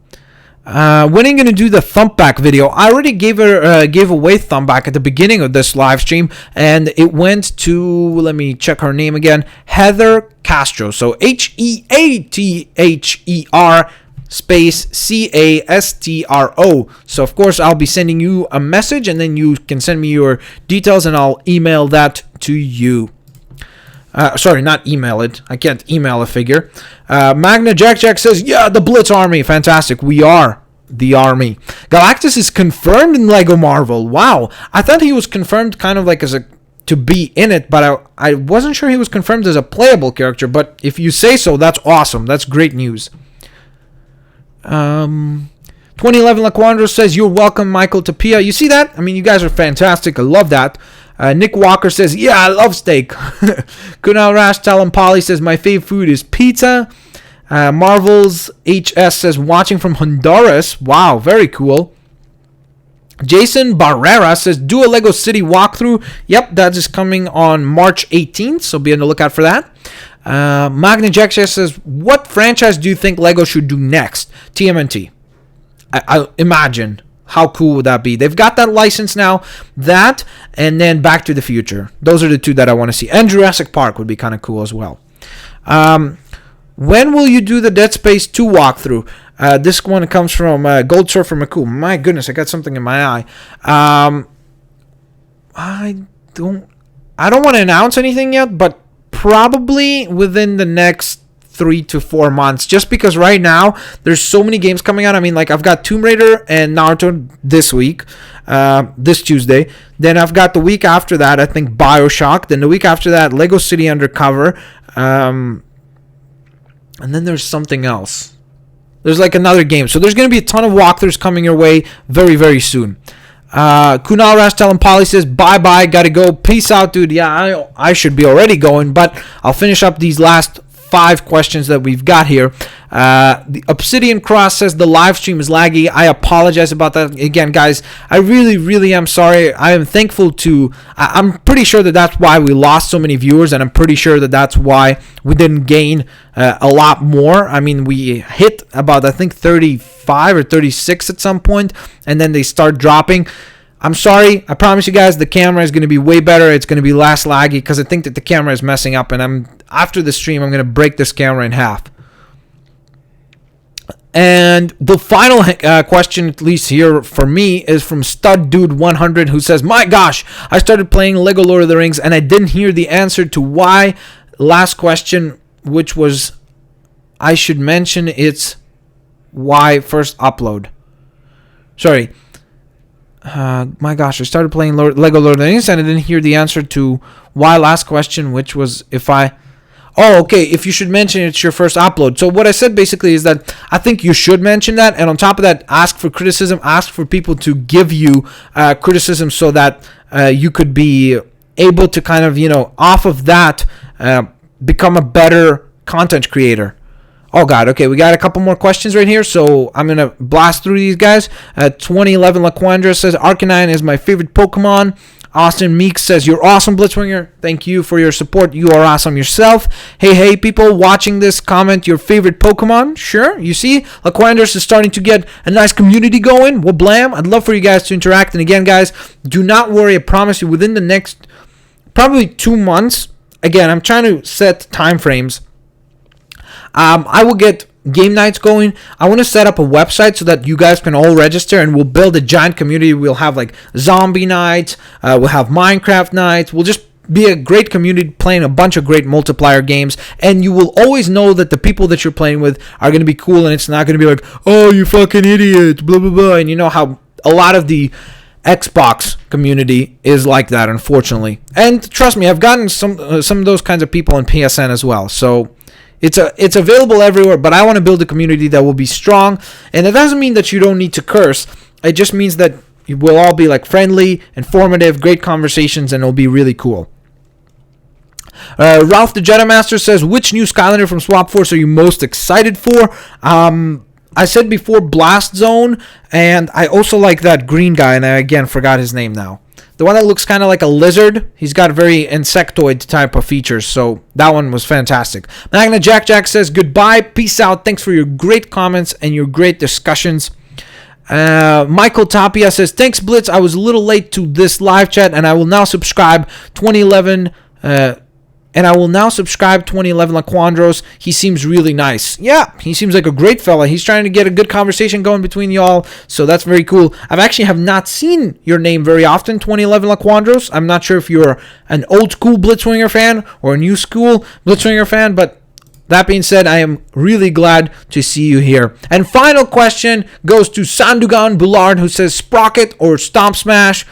When are you gonna do the thumbback video? I already gave away thumbback at the beginning of this live stream, and it went to, let me check her name again, Heather Castro. So HEATHER space CASTRO. So of course I'll be sending you a message, and then you can send me your details, and I'll email that to you. Sorry, not email it. I can't email a figure. Magna Jack says, yeah, the Blitz Army. Fantastic. We are the army. Galactus is confirmed in Lego Marvel. Wow. I thought he was confirmed kind of like as to be in it, but I wasn't sure he was confirmed as a playable character. But if you say so, that's awesome. That's great news. 2011 Laquandro says, you're welcome, Michael Tapia. You see that? I mean, you guys are fantastic. I love that. Nick Walker says, yeah, I love steak. Kunal Rash Talampali says, my fave food is pizza. Marvel's HS says, watching from Honduras. Wow, very cool. Jason Barrera says, do a Lego City walkthrough. Yep, that is coming on March 18th, so be on the lookout for that. Magna Jack says, what franchise do you think Lego should do next? TMNT. I imagine. How cool would that be? They've got that license now. That, and then Back to the Future. Those are the two that I want to see. And Jurassic Park would be kind of cool as well. When will you do the Dead Space 2 walkthrough? This one comes from Gold Surfer McCool. My goodness, I got something in my eye. I don't want to announce anything yet, but probably within the next 3 to 4 months, just because right now there's so many games coming out. I mean, like, I've got Tomb Raider and Naruto this week, this Tuesday. Then I've got the week after that, I think, BioShock. Then the week after that, Lego City Undercover. And then there's something else. There's like another game. So there's going to be a ton of walkthroughs coming your way very, very soon. Kunal Rastalampali says, bye-bye, gotta go. Peace out, dude. Yeah, I should be already going, but I'll finish up these last 5 questions that we've got here. The Obsidian Cross says the live stream is laggy. I apologize about that. Again, guys, I really am sorry. I am thankful to... I'm pretty sure that that's why we lost so many viewers, and I'm pretty sure that that's why we didn't gain a lot more. I mean, we hit about, I think, 35 or 36 at some point, and then they start dropping. I'm sorry. I promise you guys the camera is going to be way better. It's going to be less laggy because I think that the camera is messing up, and after the stream, I'm going to break this camera in half. And the final question, at least here for me, is from Stud Dude 100, who says, my gosh, I started playing Lego Lord of the Rings and I didn't hear the answer to why. Last question, which was, I should mention it's why first upload. Sorry. My gosh, I started playing Lego Lord of the Rings and I didn't hear the answer to why last question, which was if you should mention it's your first upload. So what I said basically is that I think you should mention that, and on top of that, ask for criticism, ask for people to give you criticism so that you could be able to kind of, off of that, become a better content creator. Oh, God. Okay, we got a couple more questions right here, so I'm going to blast through these guys. 2011 Laquandra says, Arcanine is my favorite Pokemon. Austin Meeks says, you're awesome, Blitzwinger. Thank you for your support. You are awesome yourself. Hey, people watching this, comment your favorite Pokemon. Sure, you see, Laquanders is starting to get a nice community going. Well, blam. I'd love for you guys to interact. And again, guys, do not worry. I promise you, within the next probably 2 months, again, I'm trying to set time frames. I will get game nights going. I want to set up a website so that you guys can all register, and we'll build a giant community. We'll have like zombie nights. We'll have Minecraft nights. We'll just be a great community playing a bunch of great multiplayer games, and you will always know that the people that you're playing with are going to be cool, and it's not going to be like, oh, you fucking idiot, blah, blah, blah. And you know how a lot of the Xbox community is like that, unfortunately. And trust me, I've gotten some of those kinds of people in PSN as well. So it's available everywhere, but I want to build a community that will be strong. And it doesn't mean that you don't need to curse. It just means that we'll all be like friendly, informative, great conversations, and it'll be really cool. Ralph the Jedi Master says, which new Skylander from Swap Force are you most excited for? I said before Blast Zone, and I also like that green guy, and I again forgot his name now. The one that looks kind of like a lizard. He's got very insectoid type of features, so that one was fantastic. Magna Jack says, goodbye, peace out, thanks for your great comments and your great discussions. Michael Tapia says, thanks Blitz, I was a little late to this live chat and I will now subscribe 2011 Laquandros. He seems really nice. Yeah, he seems like a great fella. He's trying to get a good conversation going between y'all, so that's very cool. I've actually have not seen your name very often, 2011 Laquandros. I'm not sure if you're an old school Blitzwinger fan or a new school Blitzwinger fan, but that being said, I am really glad to see you here. And final question goes to Sandugan Bullard, who says Sprocket or Stomp Smash.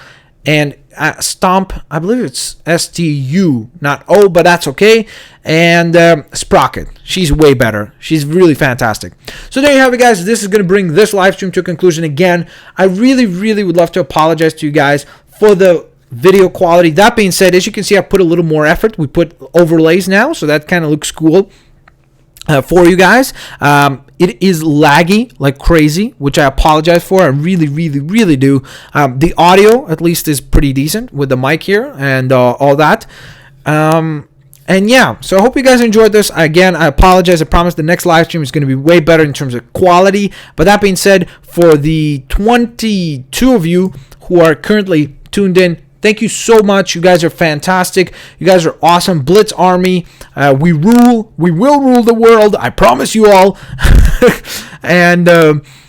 And Stomp, I believe it's S-T-U, not O, but that's okay. And Sprocket, she's way better. She's really fantastic. So there you have it, guys. This is going to bring this live stream to a conclusion. Again, I really, really would love to apologize to you guys for the video quality. That being said, as you can see, I put a little more effort. We put overlays now, so that kind of looks cool. For you guys, it is laggy like crazy, which I apologize for. I really, really, really do. The audio, at least, is pretty decent with the mic here and all that. And yeah, so I hope you guys enjoyed this. Again, I apologize. I promise the next live stream is going to be way better in terms of quality. But that being said, for the 22 of you who are currently tuned in, thank you so much. You guys are fantastic. You guys are awesome. Blitz Army. We rule. We will rule the world. I promise you all. And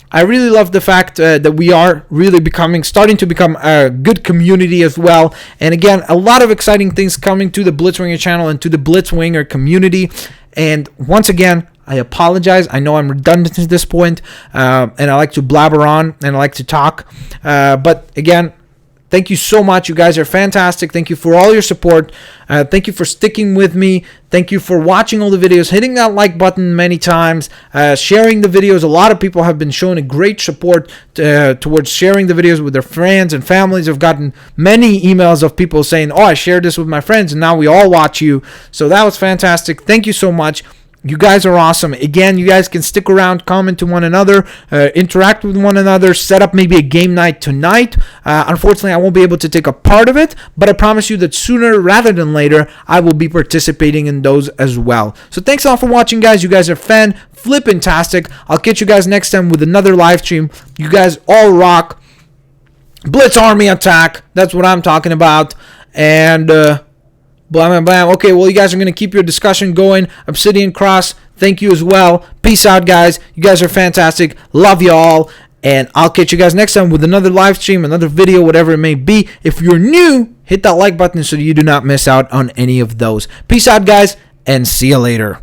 I really love the fact that we are really starting to become a good community as well. And again, a lot of exciting things coming to the Blitzwinger channel and to the Blitzwinger community. And once again, I apologize. I know I'm redundant at this point. And I like to blabber on and I like to talk. But again, thank you so much. You guys are fantastic. Thank you for all your support. Thank you for sticking with me. Thank you for watching all the videos, hitting that like button many times, sharing the videos. A lot of people have been showing a great support towards sharing the videos with their friends and families. I've gotten many emails of people saying, oh, I shared this with my friends and now we all watch you. So that was fantastic. Thank you so much. You guys are awesome. Again, you guys can stick around, comment to one another, interact with one another, set up maybe a game night tonight. Unfortunately, I won't be able to take a part of it, but I promise you that sooner rather than later, I will be participating in those as well. So thanks a lot for watching, guys. You guys are flippin-tastic. I'll catch you guys next time with another live stream. You guys all rock. Blitz Army attack. That's what I'm talking about. And blam, blam. Okay, well, you guys are going to keep your discussion going. Obsidian Cross, thank you as well. Peace out, guys. You guys are fantastic. Love you all. And I'll catch you guys next time with another live stream, another video, whatever it may be. If you're new, hit that like button so you do not miss out on any of those. Peace out, guys, and see you later.